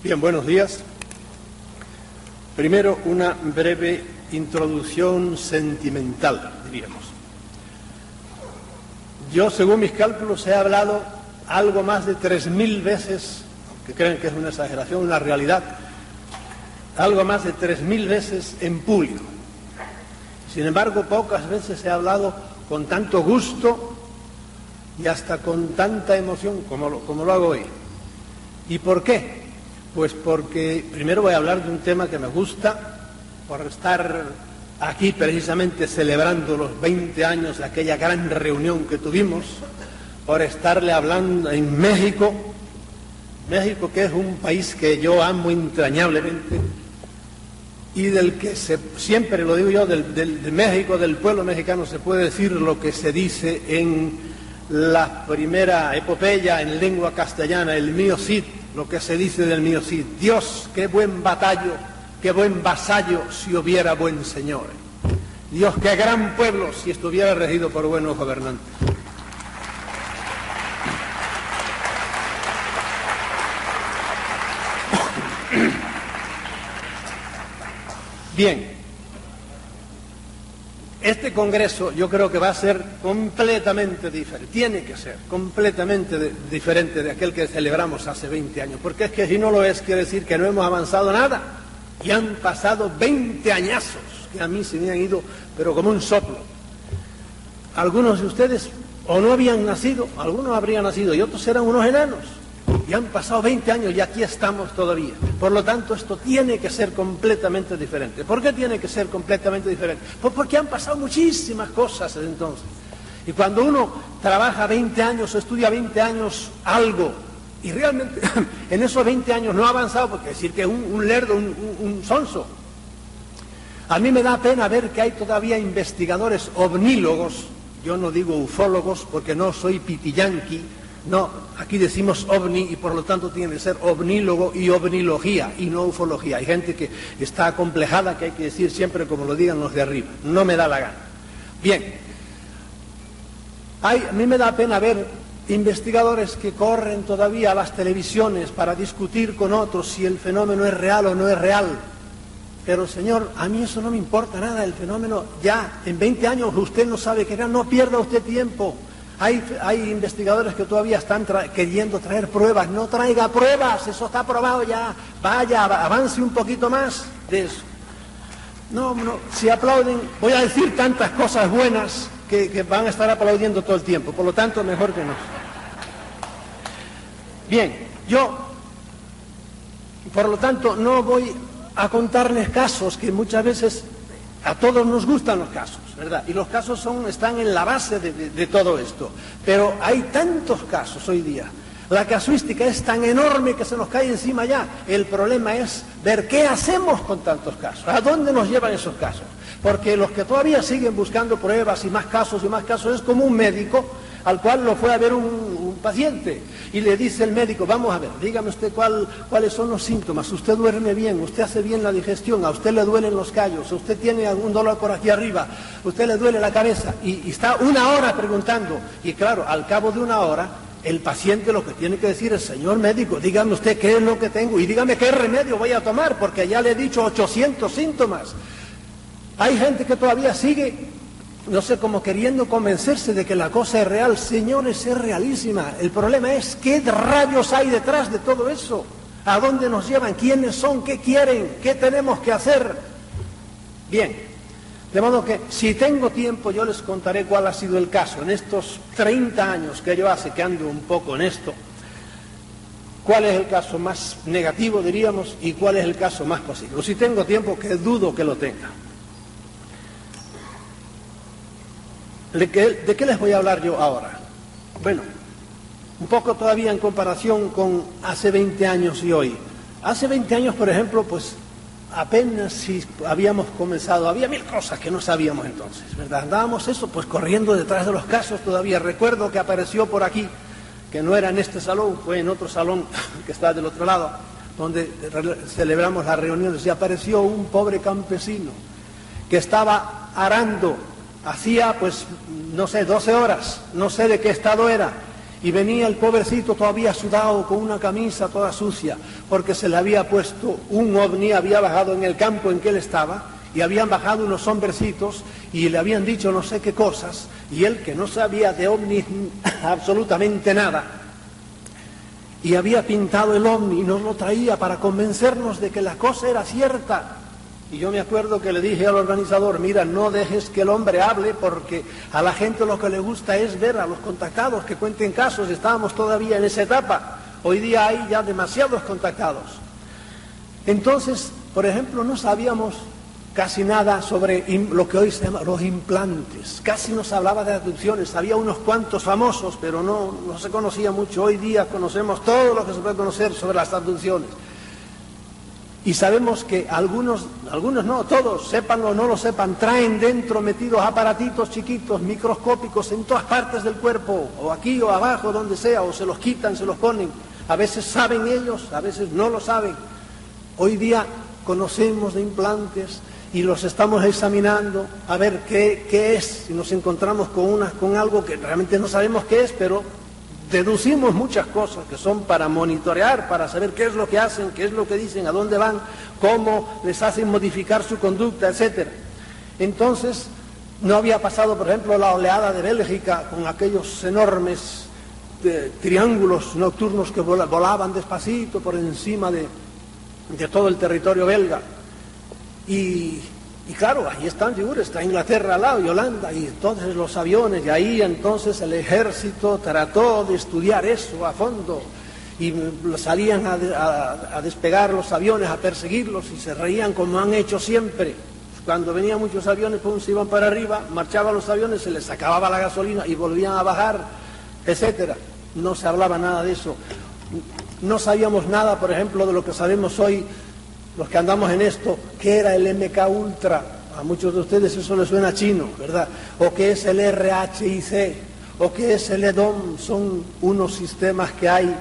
Bien, buenos días. Primero, una breve introducción sentimental, diríamos. Yo, según mis cálculos, he hablado algo más de 3.000 veces, que creen que es una exageración, una realidad, algo más de 3.000 veces en público. Sin embargo, pocas veces he hablado con tanto gusto y hasta con tanta emoción como lo hago hoy. ¿Y por qué? Pues porque primero voy a hablar de un tema que me gusta, por estar aquí precisamente celebrando los 20 años de aquella gran reunión que tuvimos, por estarle hablando en México, que es un país que yo amo entrañablemente, y del que siempre lo digo yo, de México, del pueblo mexicano, se puede decir lo que se dice en la primera epopeya en lengua castellana, el mío Cid, lo que se dice del mío Cid: Dios, qué buen batallo, qué buen vasallo si hubiera buen señor. Dios, qué gran pueblo si estuviera regido por buenos gobernantes. Bien, este congreso yo creo que va a ser completamente diferente, tiene que ser completamente diferente de aquel que celebramos hace 20 años, porque es que si no lo es, quiere decir que no hemos avanzado nada, y han pasado 20 añazos, que a mí se me han ido, pero como un soplo. Algunos de ustedes o no habían nacido, algunos habrían nacido, y otros eran unos enanos. Y han pasado 20 años y aquí estamos todavía. Por lo tanto, esto tiene que ser completamente diferente. ¿Por qué tiene que ser completamente diferente? Pues porque han pasado muchísimas cosas desde entonces. Y cuando uno trabaja 20 años o estudia 20 años algo, y realmente en esos 20 años no ha avanzado, porque decir que es un lerdo, un sonso. A mí me da pena ver que hay todavía investigadores ovnílogos, yo no digo ufólogos porque no soy pitiyanqui. No, aquí decimos ovni y por lo tanto tiene que ser ovnílogo y ovnilogía y no ufología. Hay gente que está acomplejada, que hay que decir siempre como lo digan los de arriba. No me da la gana. Bien, a mí me da pena ver investigadores que corren todavía a las televisiones para discutir con otros si el fenómeno es real o no es real. Pero señor, a mí eso no me importa nada, el fenómeno ya, en 20 años usted no sabe qué era, no pierda usted tiempo. Hay investigadores que todavía están queriendo traer pruebas. No traiga pruebas, eso está probado ya. Vaya, avance un poquito más de eso. No, si aplauden, voy a decir tantas cosas buenas que van a estar aplaudiendo todo el tiempo. Por lo tanto, mejor que no. Bien, yo, por lo tanto, no voy a contarles casos que muchas veces a todos nos gustan los casos, ¿verdad? Y los casos están en la base de todo esto. Pero hay tantos casos hoy día. La casuística es tan enorme que se nos cae encima ya. El problema es ver qué hacemos con tantos casos. ¿A dónde nos llevan esos casos? Porque los que todavía siguen buscando pruebas y más casos es como un médico al cual lo fue a ver un paciente y le dice el médico: vamos a ver, dígame usted cuáles son los síntomas. Usted duerme bien, usted hace bien la digestión, a usted le duelen los callos, usted tiene algún dolor por aquí arriba, usted le duele la cabeza, y está una hora preguntando. Y claro, al cabo de una hora el paciente lo que tiene que decir es: señor médico, dígame usted qué es lo que tengo y dígame qué remedio voy a tomar, porque ya le he dicho 800 síntomas. Hay gente que todavía sigue, no sé, como queriendo convencerse de que la cosa es real. Señores, es realísima. El problema es qué rayos hay detrás de todo eso. ¿A dónde nos llevan? ¿Quiénes son? ¿Qué quieren? ¿Qué tenemos que hacer? Bien, de modo que si tengo tiempo yo les contaré cuál ha sido el caso en estos 30 años que yo hace que ando un poco en esto. ¿Cuál es el caso más negativo, diríamos, y cuál es el caso más positivo? Si tengo tiempo, que dudo que lo tenga. ¿De qué les voy a hablar yo ahora? Bueno, un poco todavía en comparación con hace 20 años y hoy. Hace 20 años, por ejemplo, pues apenas si habíamos comenzado, había 1000 cosas que no sabíamos entonces, ¿verdad? Andábamos eso, pues corriendo detrás de los casos todavía. Recuerdo que apareció por aquí, que no era en este salón, fue en otro salón que está del otro lado, donde celebramos las reuniones, y apareció un pobre campesino que estaba arando. Hacía, pues, no sé, 12 horas, no sé de qué estado era, Y venía el pobrecito todavía sudado, con una camisa toda sucia, porque se le había puesto un ovni, había bajado en el campo en que él estaba, y habían bajado unos hombrecitos y le habían dicho no sé qué cosas, y él, que no sabía de ovnis absolutamente nada, y había pintado el ovni y nos lo traía para convencernos de que la cosa era cierta. Y yo me acuerdo que le dije al organizador, mira, no dejes que el hombre hable, porque a la gente lo que le gusta es ver a los contactados que cuenten casos. Estábamos todavía en esa etapa. Hoy día hay ya demasiados contactados. Entonces, por ejemplo, no sabíamos casi nada sobre lo que hoy se llama los implantes. Casi no se hablaba de abducciones. Había unos cuantos famosos, pero no se conocía mucho. Hoy día conocemos todo lo que se puede conocer sobre las abducciones. Y sabemos que algunos no, todos, sépanlo o no lo sepan, traen dentro metidos aparatitos chiquitos, microscópicos en todas partes del cuerpo, o aquí o abajo, donde sea, o se los quitan, se los ponen. A veces saben ellos, a veces no lo saben. Hoy día conocemos de implantes y los estamos examinando a ver qué es, y nos encontramos con algo que realmente no sabemos qué es, pero deducimos muchas cosas que son para monitorear, para saber qué es lo que hacen, qué es lo que dicen, a dónde van, cómo les hacen modificar su conducta, etc. Entonces, no había pasado, por ejemplo, la oleada de Bélgica con aquellos enormes triángulos nocturnos que volaban despacito por encima de todo el territorio belga. Y claro, ahí están figuras, está Inglaterra al lado y Holanda, y entonces los aviones, y ahí entonces el ejército trató de estudiar eso a fondo, y salían a despegar los aviones, a perseguirlos, y se reían como han hecho siempre. Cuando venían muchos aviones, pues se iban para arriba, marchaban los aviones, se les acababa la gasolina y volvían a bajar, etcétera. No se hablaba nada de eso. No sabíamos nada, por ejemplo, de lo que sabemos hoy, los que andamos en esto, que era el MK Ultra. A muchos de ustedes eso les suena chino, ¿verdad? O que es el RHIC, o que es el EDOM. Son unos sistemas que hay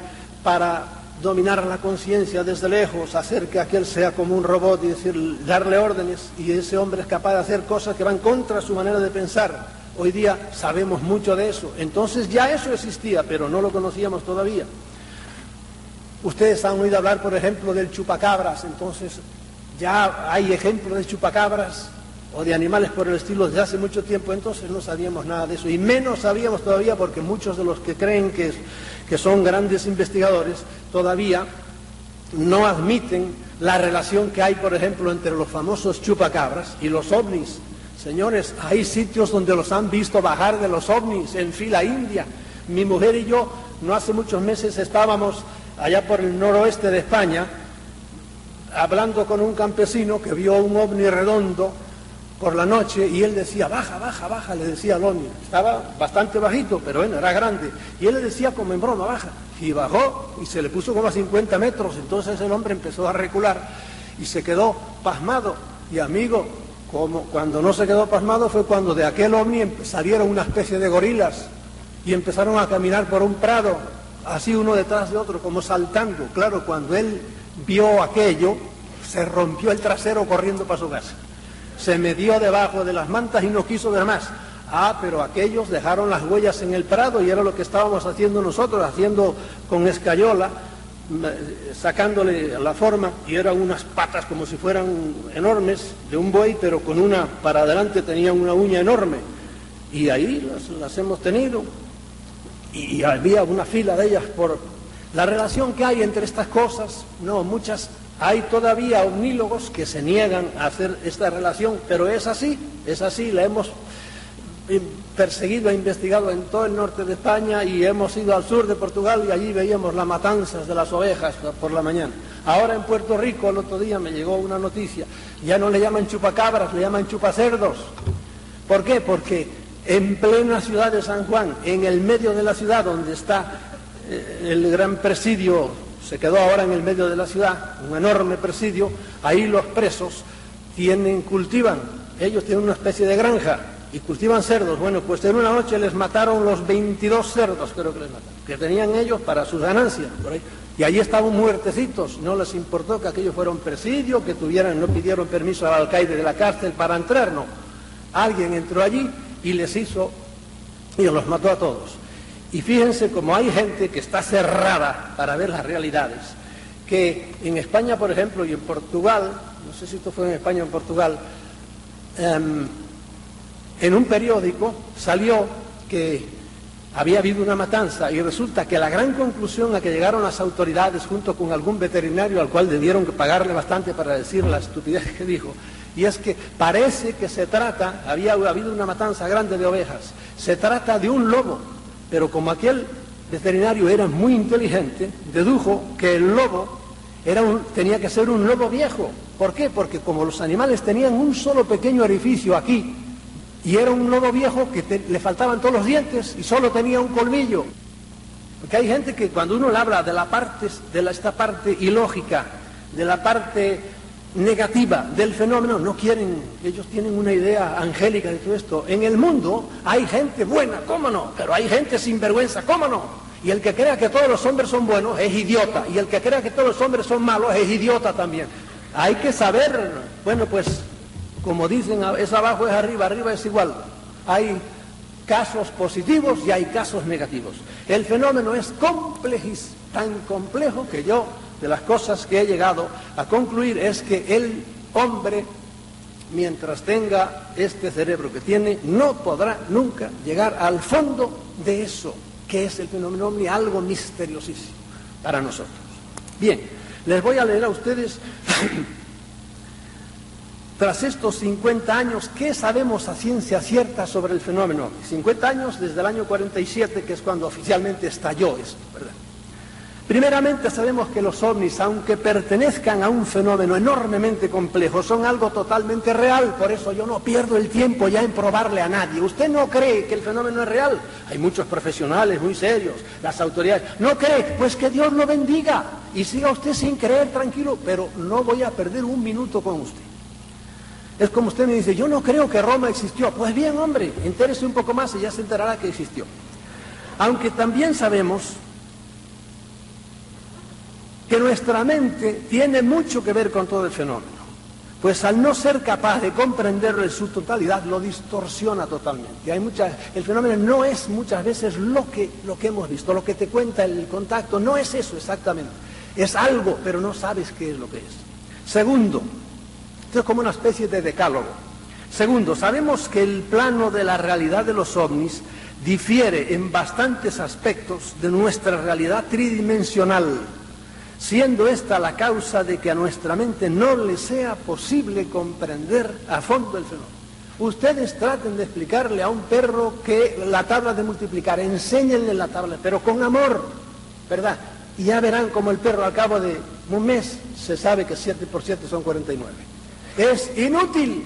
para dominar la conciencia desde lejos, hacer que aquel sea como un robot y decir, darle órdenes, y ese hombre es capaz de hacer cosas que van contra su manera de pensar. Hoy día sabemos mucho de eso. Entonces ya eso existía, pero no lo conocíamos todavía. Ustedes han oído hablar, por ejemplo, del chupacabras. Entonces ya hay ejemplos de chupacabras o de animales por el estilo desde hace mucho tiempo. Entonces no sabíamos nada de eso, y menos sabíamos todavía, porque muchos de los que creen que son grandes investigadores todavía no admiten la relación que hay, por ejemplo, entre los famosos chupacabras y los ovnis. Señores, hay sitios donde los han visto bajar de los ovnis en fila india. Mi mujer y yo no hace muchos meses estábamos allá por el noroeste de España, hablando con un campesino que vio un ovni redondo por la noche, y él decía, baja, baja, baja, le decía al ovni. Estaba bastante bajito, pero bueno, era grande. Y él le decía como en broma, baja. Y bajó, y se le puso como a 50 metros. Entonces el hombre empezó a recular, y se quedó pasmado. Y amigo, cuando no se quedó pasmado fue cuando de aquel ovni salieron una especie de gorilas, y empezaron a caminar por un prado, así uno detrás de otro, como saltando. Claro, cuando él vio aquello, se rompió el trasero corriendo para su casa. Se metió debajo de las mantas y no quiso ver más. Pero aquellos dejaron las huellas en el prado, y era lo que estábamos haciendo nosotros, haciendo con escayola, sacándole la forma, y eran unas patas como si fueran enormes, de un buey, pero con una para adelante tenían una uña enorme. Y ahí las hemos tenido. Y había una fila de ellas por la relación que hay entre estas cosas. No, muchas, hay todavía omnólogos que se niegan a hacer esta relación, pero es así, la hemos perseguido e investigado en todo el norte de España, y hemos ido al sur de Portugal, y allí veíamos las matanzas de las ovejas por la mañana. Ahora en Puerto Rico, el otro día me llegó una noticia, ya no le llaman chupacabras, le llaman chupacerdos. ¿Por qué? Porque en plena ciudad de San Juan, en el medio de la ciudad, donde está el gran presidio, se quedó ahora en el medio de la ciudad, un enorme presidio, ahí los presos cultivan, ellos tienen una especie de granja, y cultivan cerdos. Bueno, pues en una noche les mataron los 22 cerdos, creo que les mataron, que tenían ellos para sus ganancias, por ahí. Y allí estaban muertecitos, no les importó que aquello fuera un presidio, que no pidieron permiso al alcaide de la cárcel para entrar, no. Alguien entró allí y les hizo, y los mató a todos. Y fíjense cómo hay gente que está cerrada para ver las realidades, que en España, por ejemplo, y en Portugal, no sé si esto fue en España o en Portugal, en un periódico salió que había habido una matanza y resulta que la gran conclusión a que llegaron las autoridades junto con algún veterinario al cual debieron pagarle bastante para decir la estupidez que dijo, y es que parece que se trata, había habido una matanza grande de ovejas, se trata de un lobo, pero como aquel veterinario era muy inteligente, dedujo que el lobo tenía que ser un lobo viejo. ¿Por qué? Porque como los animales tenían un solo pequeño orificio aquí, y era un lobo viejo que le faltaban todos los dientes y solo tenía un colmillo. Porque hay gente que cuando uno le habla de esta parte ilógica, de la parte negativa del fenómeno, no quieren, ellos tienen una idea angélica de todo esto. En el mundo hay gente buena, ¿cómo no? Pero hay gente sinvergüenza, ¿cómo no? Y el que crea que todos los hombres son buenos es idiota, y el que crea que todos los hombres son malos es idiota también. Hay que saber, bueno, pues, como dicen, es abajo es arriba, arriba es igual. Hay casos positivos y hay casos negativos. El fenómeno es tan complejo que yo, de las cosas que he llegado a concluir, es que el hombre, mientras tenga este cerebro que tiene, no podrá nunca llegar al fondo de eso, que es el fenómeno ovni, algo misteriosísimo para nosotros. Bien, les voy a leer a ustedes, tras estos 50 años, ¿qué sabemos a ciencia cierta sobre el fenómeno ovni? 50 años desde el año 47, que es cuando oficialmente estalló esto, ¿verdad? Primeramente sabemos que los ovnis, aunque pertenezcan a un fenómeno enormemente complejo, son algo totalmente real, por eso yo no pierdo el tiempo ya en probarle a nadie. ¿Usted no cree que el fenómeno es real? Hay muchos profesionales muy serios, las autoridades. ¿No cree? Pues que Dios lo bendiga y siga usted sin creer, tranquilo, pero no voy a perder un minuto con usted. Es como usted me dice, yo no creo que Roma existió. Pues bien, hombre, entérese un poco más y ya se enterará que existió. Aunque también sabemos que nuestra mente tiene mucho que ver con todo el fenómeno, pues al no ser capaz de comprenderlo en su totalidad, lo distorsiona totalmente. El fenómeno no es muchas veces lo que hemos visto, lo que te cuenta el contacto, no es eso exactamente, es algo, pero no sabes qué es lo que es. Segundo, esto es como una especie de decálogo. Segundo, sabemos que el plano de la realidad de los ovnis difiere en bastantes aspectos de nuestra realidad tridimensional, siendo esta la causa de que a nuestra mente no le sea posible comprender a fondo el fenómeno. Ustedes traten de explicarle a un perro que la tabla de multiplicar, enséñenle la tabla, pero con amor, ¿verdad? Y ya verán como el perro al cabo de un mes se sabe que 7 por 7 son 49. Es inútil.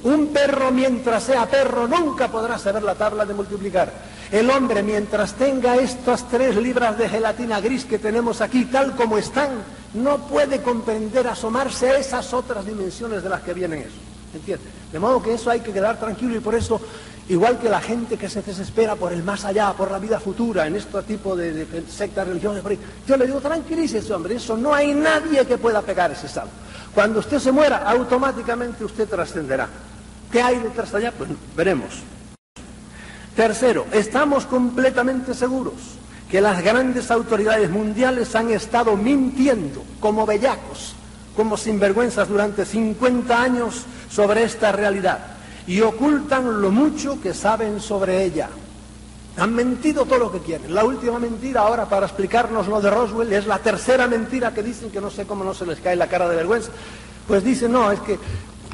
Un perro, mientras sea perro, nunca podrá saber la tabla de multiplicar. El hombre, mientras tenga estas 3 libras de gelatina gris que tenemos aquí, tal como están, no puede comprender, asomarse a esas otras dimensiones de las que vienen eso. ¿Entiendes? De modo que eso hay que quedar tranquilo, y por eso, igual que la gente que se desespera por el más allá, por la vida futura, en este tipo de sectas religiosas, yo le digo, tranquilícese, hombre, eso no hay nadie que pueda pegar ese salto. Cuando usted se muera, automáticamente usted trascenderá. ¿Qué hay detrás de allá? Pues veremos. Tercero, estamos completamente seguros que las grandes autoridades mundiales han estado mintiendo como bellacos, como sinvergüenzas durante 50 años sobre esta realidad, y ocultan lo mucho que saben sobre ella. Han mentido todo lo que quieren. La última mentira ahora, para explicarnos lo de Roswell, es la tercera mentira que dicen, que no sé cómo no se les cae la cara de vergüenza. Pues dicen, no, es que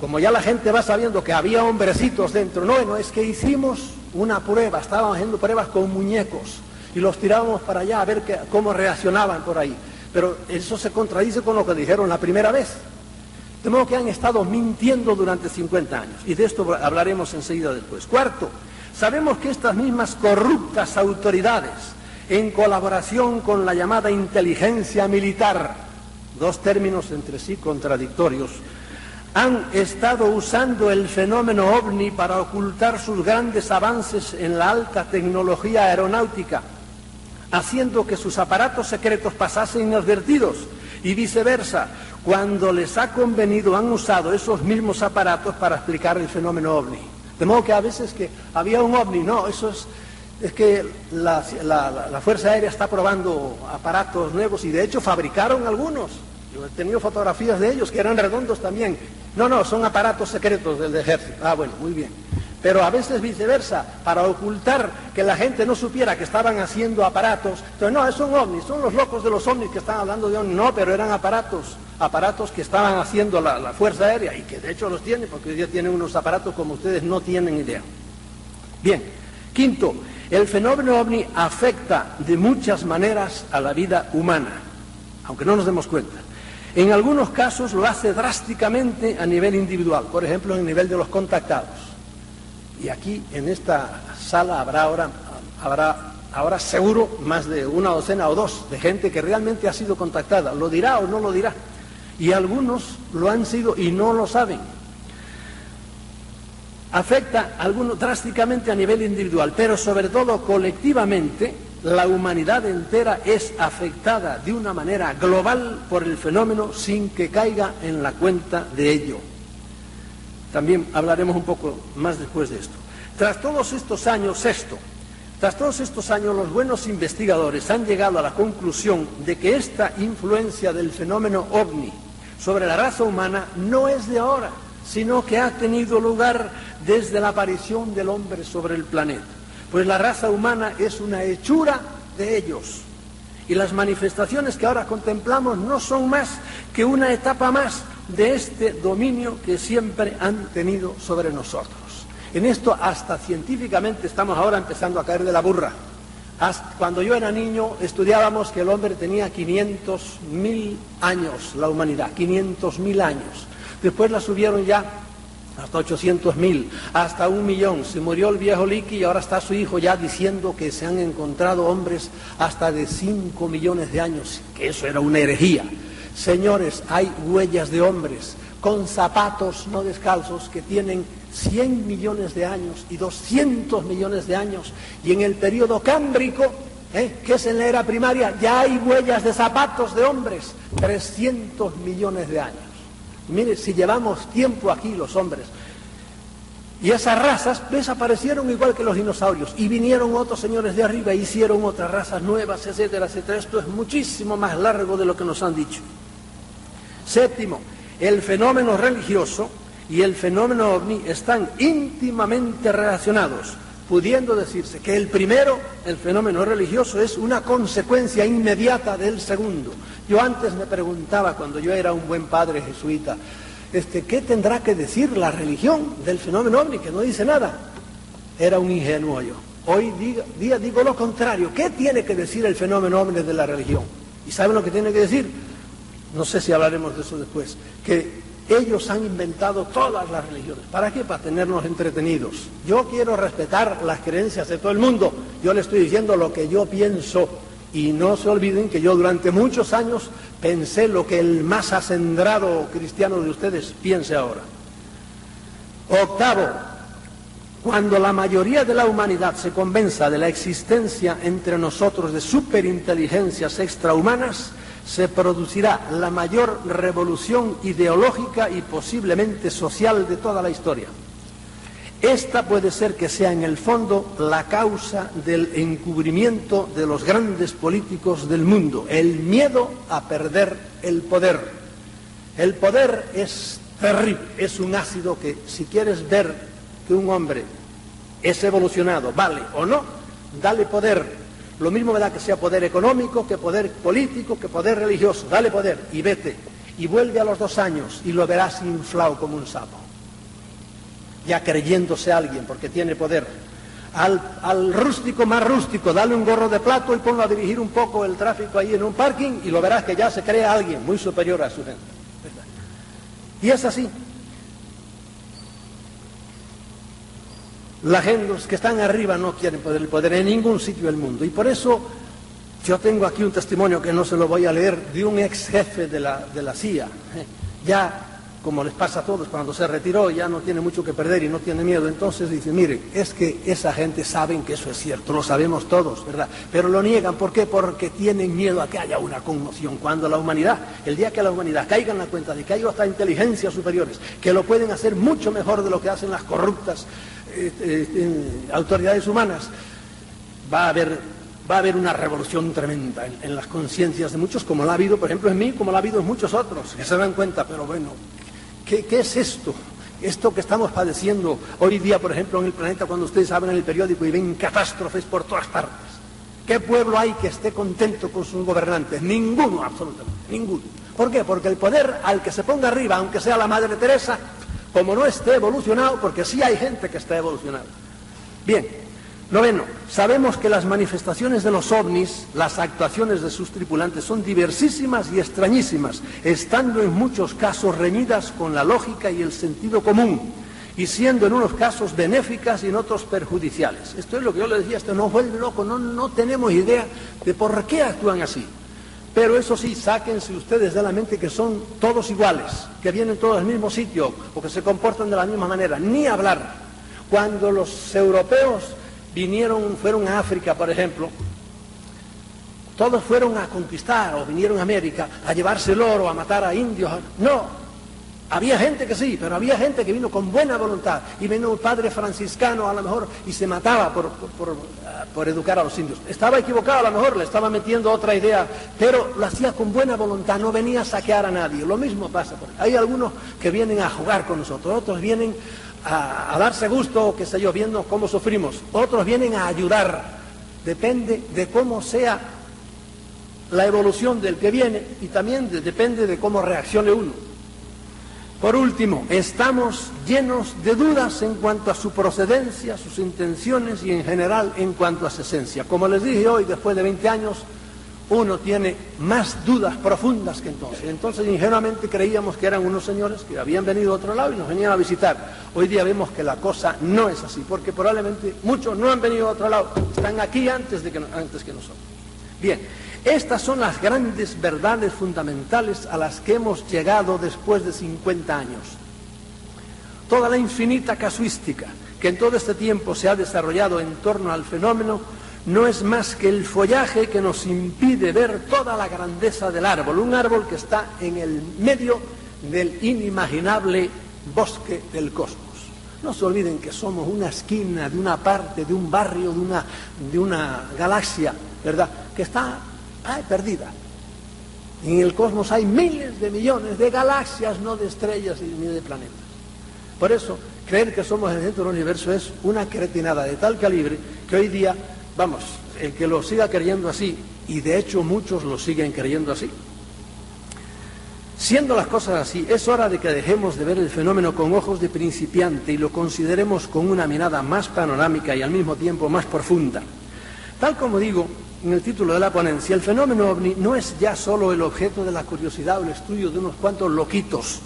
como ya la gente va sabiendo que había hombrecitos dentro, no, es que hicimos una prueba, estábamos haciendo pruebas con muñecos y los tirábamos para allá a ver cómo reaccionaban por ahí. Pero eso se contradice con lo que dijeron la primera vez. De modo que han estado mintiendo durante 50 años, y de esto hablaremos enseguida después. Cuarto, sabemos que estas mismas corruptas autoridades, en colaboración con la llamada inteligencia militar, 2 términos entre sí contradictorios, han estado usando el fenómeno ovni para ocultar sus grandes avances en la alta tecnología aeronáutica, haciendo que sus aparatos secretos pasasen inadvertidos, y viceversa. Cuando les ha convenido, han usado esos mismos aparatos para explicar el fenómeno ovni. De modo que a veces que había un ovni, no, eso es Es que la Fuerza Aérea está probando aparatos nuevos y de hecho fabricaron algunos. Yo he tenido fotografías de ellos que eran redondos también. No, son aparatos secretos del ejército. Ah, bueno, muy bien. Pero a veces viceversa, para ocultar que la gente no supiera que estaban haciendo aparatos. Entonces, no, son ovnis, son los locos de los ovnis que están hablando de ovnis. No, pero eran aparatos que estaban haciendo la Fuerza Aérea y que de hecho los tiene, porque hoy día tienen unos aparatos como ustedes no tienen idea. Bien, quinto, el fenómeno ovni afecta de muchas maneras a la vida humana, aunque no nos demos cuenta. En algunos casos lo hace drásticamente a nivel individual, por ejemplo, en el nivel de los contactados. Y aquí, en esta sala, habrá ahora seguro más de una docena o dos de gente que realmente ha sido contactada. ¿Lo dirá o no lo dirá? Y algunos lo han sido y no lo saben. Afecta a algunos drásticamente a nivel individual, pero sobre todo colectivamente, la humanidad entera es afectada de una manera global por el fenómeno sin que caiga en la cuenta de ello. También hablaremos un poco más después de esto. Tras todos estos años, los buenos investigadores han llegado a la conclusión de que esta influencia del fenómeno ovni sobre la raza humana no es de ahora, sino que ha tenido lugar desde la aparición del hombre sobre el planeta. Pues la raza humana es una hechura de ellos. Y las manifestaciones que ahora contemplamos no son más que una etapa más de este dominio que siempre han tenido sobre nosotros. En esto hasta científicamente estamos ahora empezando a caer de la burra. Cuando yo era niño estudiábamos que el hombre tenía 500.000 años, la humanidad, 500.000 años. Después la subieron ya hasta 800.000, hasta 1.000.000. Se murió el viejo Liqui y ahora está su hijo ya diciendo que se han encontrado hombres hasta de 5 millones de años, que eso era una herejía. Señores, hay huellas de hombres con zapatos no descalzos que tienen 100 millones de años y 200 millones de años, y en el periodo cámbrico, que es en la era primaria, ya hay huellas de zapatos de hombres, 300 millones de años. Mire, si llevamos tiempo aquí los hombres, y esas razas desaparecieron igual que los dinosaurios, y vinieron otros señores de arriba e hicieron otras razas nuevas, etcétera, etcétera. Esto es muchísimo más largo de lo que nos han dicho. Séptimo, el fenómeno religioso y el fenómeno ovni están íntimamente relacionados, pudiendo decirse que el primero, el fenómeno religioso, es una consecuencia inmediata del segundo. Yo antes me preguntaba, cuando yo era un buen padre jesuita, ¿qué tendrá que decir la religión del fenómeno ovni? Que no dice nada. Era un ingenuo yo. Hoy día digo lo contrario. ¿Qué tiene que decir el fenómeno ovni de la religión? ¿Y saben lo que tiene que decir? No sé si hablaremos de eso después. Que ellos han inventado todas las religiones. ¿Para qué? Para tenernos entretenidos. Yo quiero respetar las creencias de todo el mundo. Yo le estoy diciendo lo que yo pienso. Y no se olviden que yo durante muchos años pensé lo que el más acendrado cristiano de ustedes piense ahora. Octavo, cuando la mayoría de la humanidad se convenza de la existencia entre nosotros de superinteligencias extrahumanas, se producirá la mayor revolución ideológica y posiblemente social de toda la historia. Esta puede ser que sea en el fondo la causa del encubrimiento de los grandes políticos del mundo, el miedo a perder el poder. El poder es terrible, es un ácido que si quieres ver que un hombre es evolucionado, vale o no, dale poder. Lo mismo me da que sea poder económico, que poder político, que poder religioso. Dale poder y vete. Y vuelve a los 2 años y lo verás inflado como un sapo. Ya creyéndose alguien porque tiene poder. Al rústico más rústico, dale un gorro de plato y ponlo a dirigir un poco el tráfico ahí en un parking y lo verás que ya se cree alguien muy superior a su gente. Y es así. La gente, los que están arriba no quieren el poder en ningún sitio del mundo. Y por eso yo tengo aquí un testimonio que no se lo voy a leer, de un ex jefe de la CIA. Ya, como les pasa a todos, cuando se retiró ya no tiene mucho que perder y no tiene miedo. Entonces dice, miren, es que esa gente saben que eso es cierto, lo sabemos todos, ¿verdad? Pero lo niegan, ¿por qué? Porque tienen miedo a que haya una conmoción. Cuando la humanidad, el día que la humanidad caiga en la cuenta de que hay otras inteligencias superiores que lo pueden hacer mucho mejor de lo que hacen las corruptas autoridades humanas, va a haber una revolución tremenda en las conciencias de muchos, como la ha habido, por ejemplo, en mí, como la ha habido en muchos otros, que se dan cuenta, pero bueno, ¿qué es esto? Esto que estamos padeciendo hoy día, por ejemplo, en el planeta, cuando ustedes abren el periódico y ven catástrofes por todas partes. ¿Qué pueblo hay que esté contento con sus gobernantes? Ninguno, absolutamente, ninguno. ¿Por qué? Porque el poder al que se ponga arriba, aunque sea la Madre Teresa, como no esté evolucionado, porque sí hay gente que está evolucionada. Bien, noveno, sabemos que las manifestaciones de los ovnis, las actuaciones de sus tripulantes son diversísimas y extrañísimas, estando en muchos casos reñidas con la lógica y el sentido común, y siendo en unos casos benéficas y en otros perjudiciales. Esto es lo que yo le decía, esto nos vuelve loco, no tenemos idea de por qué actúan así. Pero eso sí, sáquense ustedes de la mente que son todos iguales, que vienen todos al mismo sitio, o que se comportan de la misma manera, ni hablar. Cuando los europeos fueron a África, por ejemplo, todos fueron a conquistar, o vinieron a América, a llevarse el oro, a matar a indios. No. Había gente que sí, pero había gente que vino con buena voluntad, y vino un padre franciscano a lo mejor y se mataba por educar a los indios. Estaba equivocado, a lo mejor le estaba metiendo otra idea, pero lo hacía con buena voluntad, no venía a saquear a nadie. Lo mismo pasa por ahí. Hay algunos que vienen a jugar con nosotros, otros vienen a darse gusto, qué sé yo, viendo cómo sufrimos, otros vienen a ayudar. Depende de cómo sea la evolución del que viene, y también depende de cómo reaccione uno. Por último, estamos llenos de dudas en cuanto a su procedencia, sus intenciones y en general en cuanto a su esencia. Como les dije hoy, después de 20 años, uno tiene más dudas profundas que entonces. Entonces ingenuamente creíamos que eran unos señores que habían venido a otro lado y nos venían a visitar. Hoy día vemos que la cosa no es así, porque probablemente muchos no han venido a otro lado, están aquí antes que nosotros. Bien. Estas son las grandes verdades fundamentales a las que hemos llegado después de 50 años. Toda la infinita casuística que en todo este tiempo se ha desarrollado en torno al fenómeno no es más que el follaje que nos impide ver toda la grandeza del árbol, un árbol que está en el medio del inimaginable bosque del cosmos. No se olviden que somos una esquina de una parte, de un barrio, de una galaxia, ¿verdad?, que está perdida. En el cosmos hay miles de millones de galaxias, no de estrellas ni de planetas. Por eso, creer que somos el centro del universo es una cretinada de tal calibre que hoy día, vamos, el que lo siga creyendo así, y de hecho muchos lo siguen creyendo así. Siendo las cosas así, es hora de que dejemos de ver el fenómeno con ojos de principiante y lo consideremos con una mirada más panorámica y al mismo tiempo más profunda. Tal como digo en el título de la ponencia, el fenómeno ovni no es ya solo el objeto de la curiosidad o el estudio de unos cuantos loquitos.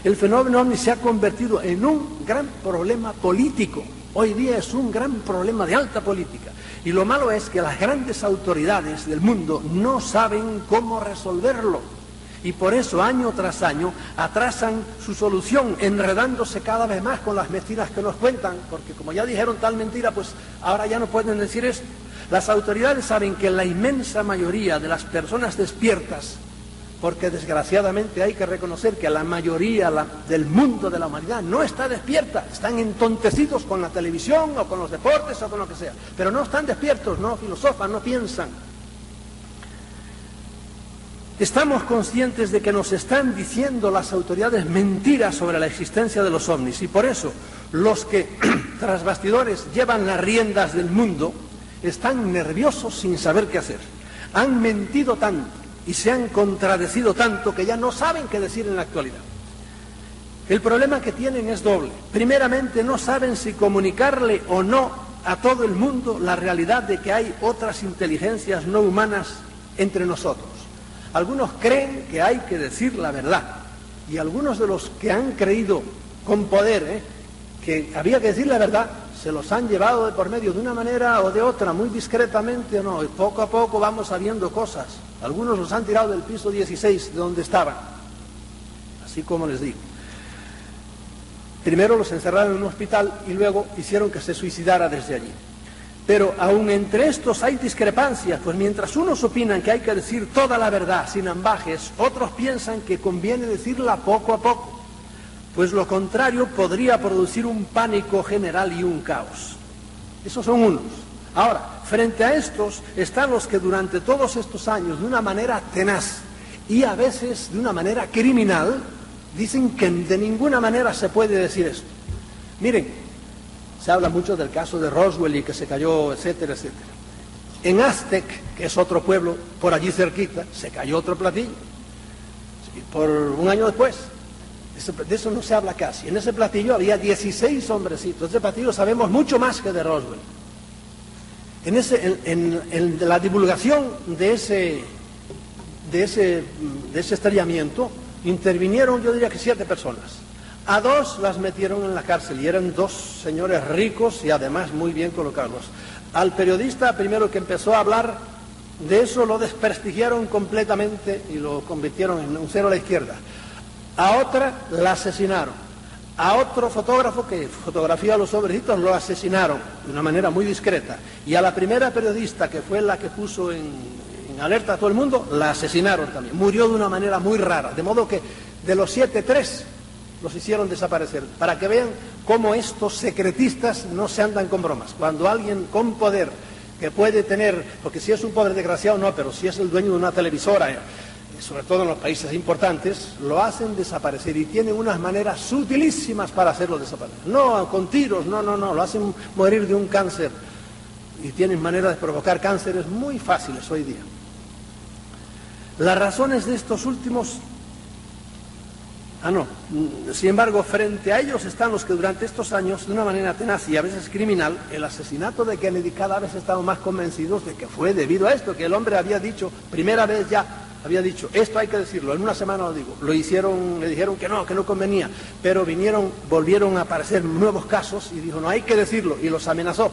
El fenómeno ovni se ha convertido en un gran problema político. Hoy día es un gran problema de alta política. Y lo malo es que las grandes autoridades del mundo no saben cómo resolverlo. Y por eso, año tras año, atrasan su solución, enredándose cada vez más con las mentiras que nos cuentan. Porque como ya dijeron tal mentira, pues ahora ya no pueden decir esto. Las autoridades saben que la inmensa mayoría de las personas despiertas, porque desgraciadamente hay que reconocer que la mayoría del mundo de la humanidad no está despierta, están entontecidos con la televisión o con los deportes o con lo que sea, pero no están despiertos, no filosofan, no piensan. Estamos conscientes de que nos están diciendo las autoridades mentiras sobre la existencia de los ovnis, y por eso los que tras bastidores llevan las riendas del mundo están nerviosos sin saber qué hacer. Han mentido tanto y se han contradecido tanto que ya no saben qué decir en la actualidad. El problema que tienen es doble. Primeramente, no saben si comunicarle o no a todo el mundo la realidad de que hay otras inteligencias no humanas entre nosotros. Algunos creen que hay que decir la verdad, y algunos de los que han creído con poder que había que decir la verdad, se los han llevado de por medio de una manera o de otra, muy discretamente o no, y poco a poco vamos sabiendo cosas. Algunos los han tirado del piso 16 de donde estaban, así como les digo. Primero los encerraron en un hospital y luego hicieron que se suicidara desde allí. Pero aún entre estos hay discrepancias, pues mientras unos opinan que hay que decir toda la verdad sin ambajes, otros piensan que conviene decirla poco a poco, pues lo contrario podría producir un pánico general y un caos. Esos son unos. Ahora, frente a estos están los que durante todos estos años, de una manera tenaz y a veces de una manera criminal, dicen que de ninguna manera se puede decir esto. Miren, se habla mucho del caso de Roswell y que se cayó, etcétera, etcétera. En Aztec, que es otro pueblo por allí cerquita, se cayó otro platillo. Por un año después, de eso no se habla casi. En ese platillo había 16 hombrecitos. De ese platillo sabemos mucho más que de Roswell. En la divulgación de ese estrellamiento intervinieron, yo diría que 7 personas. A 2 las metieron en la cárcel y eran 2 señores ricos y además muy bien colocados. Al periodista primero que empezó a hablar de eso lo desprestigiaron completamente y lo convirtieron en un cero a la izquierda. A otra la asesinaron. A otro fotógrafo que fotografía a los hombrecitos lo asesinaron de una manera muy discreta. Y a la primera periodista, que fue la que puso en alerta a todo el mundo, la asesinaron también. Murió de una manera muy rara. De modo que de los 7, 3 los hicieron desaparecer. Para que vean cómo estos secretistas no se andan con bromas. Cuando alguien con poder, que puede tener, porque si es un poder desgraciado no, pero si es el dueño de una televisora, sobre todo en los países importantes, lo hacen desaparecer y tienen unas maneras sutilísimas para hacerlo desaparecer. No con tiros, no, lo hacen morir de un cáncer y tienen maneras de provocar cánceres muy fáciles hoy día. Las razones de estos últimos... Sin embargo, frente a ellos están los que durante estos años, de una manera tenaz y a veces criminal, el asesinato de Kennedy, cada vez estamos más convencidos de que fue debido a esto, que el hombre había dicho, primera vez ya, había dicho, esto hay que decirlo, en una semana lo digo. Lo hicieron, le dijeron que no convenía, pero volvieron a aparecer nuevos casos y dijo, no hay que decirlo, y los amenazó.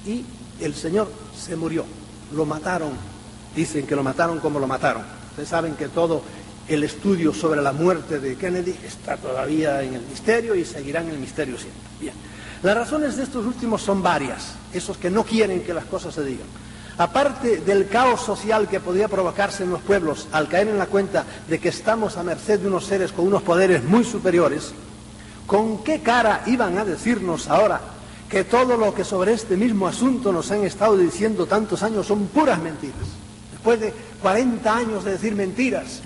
Y el señor se murió, lo mataron, dicen que lo mataron como lo mataron. Ustedes saben que todo el estudio sobre la muerte de Kennedy está todavía en el misterio y seguirá en el misterio siempre. Bien. Las razones de estos últimos son varias, esos que no quieren que las cosas se digan. Aparte del caos social que podría provocarse en los pueblos al caer en la cuenta de que estamos a merced de unos seres con unos poderes muy superiores, ¿con qué cara iban a decirnos ahora que todo lo que sobre este mismo asunto nos han estado diciendo tantos años son puras mentiras? Después de 40 años de decir mentiras,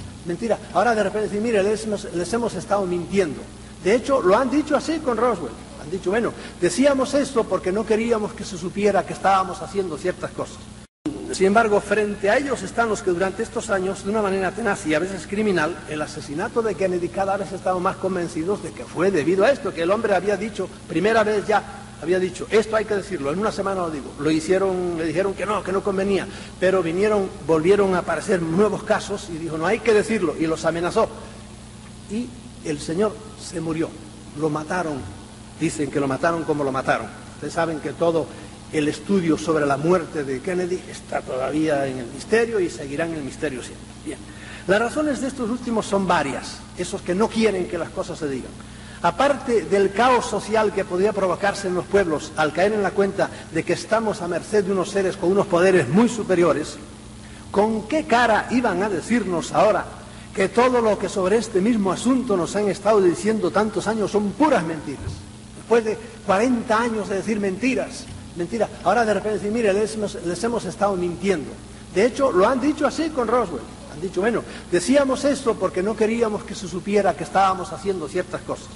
ahora de repente decir, mire, les hemos estado mintiendo. De hecho, lo han dicho así con Roswell. Han dicho, bueno, decíamos esto porque no queríamos que se supiera que estábamos haciendo ciertas cosas. Sin embargo, frente a ellos están los que durante estos años, de una manera tenaz y a veces criminal, el asesinato de Kennedy, cada vez estamos más convencidos de que fue debido a esto, que el hombre había dicho, primera vez ya, había dicho, esto hay que decirlo, en una semana lo digo. Lo hicieron, le dijeron que no convenía, pero volvieron a aparecer nuevos casos y dijo, no hay que decirlo, y los amenazó. Y el señor se murió, lo mataron, dicen que lo mataron como lo mataron. Ustedes saben que todo el estudio sobre la muerte de Kennedy está todavía en el misterio y seguirá en el misterio siempre. Bien. Las razones de estos últimos son varias, esos que no quieren que las cosas se digan. Aparte del caos social que podría provocarse en los pueblos al caer en la cuenta de que estamos a merced de unos seres con unos poderes muy superiores, ¿con qué cara iban a decirnos ahora que todo lo que sobre este mismo asunto nos han estado diciendo tantos años son puras mentiras? Después de 40 años de decir mentiras, ahora de repente decir, mire, les hemos estado mintiendo. De hecho, lo han dicho así con Roswell. Han dicho, bueno, decíamos esto porque no queríamos que se supiera que estábamos haciendo ciertas cosas.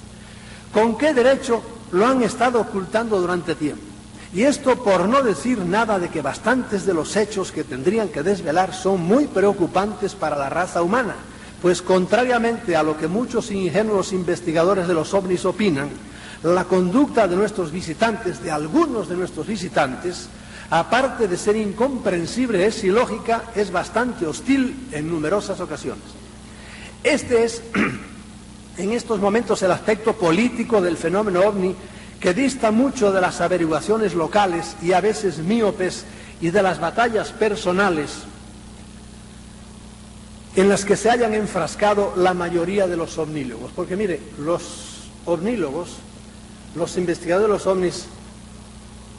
¿Con qué derecho lo han estado ocultando durante tiempo? Y esto por no decir nada de que bastantes de los hechos que tendrían que desvelar son muy preocupantes para la raza humana, pues contrariamente a lo que muchos ingenuos investigadores de los ovnis opinan, la conducta de nuestros visitantes, de algunos de nuestros visitantes, aparte de ser incomprensible, es ilógica, es bastante hostil en numerosas ocasiones. Este es, en estos momentos, el aspecto político del fenómeno ovni, que dista mucho de las averiguaciones locales y a veces míopes y de las batallas personales en las que se hayan enfrascado la mayoría de los ovnílogos. Porque mire, los ovnílogos, los investigadores de los ovnis,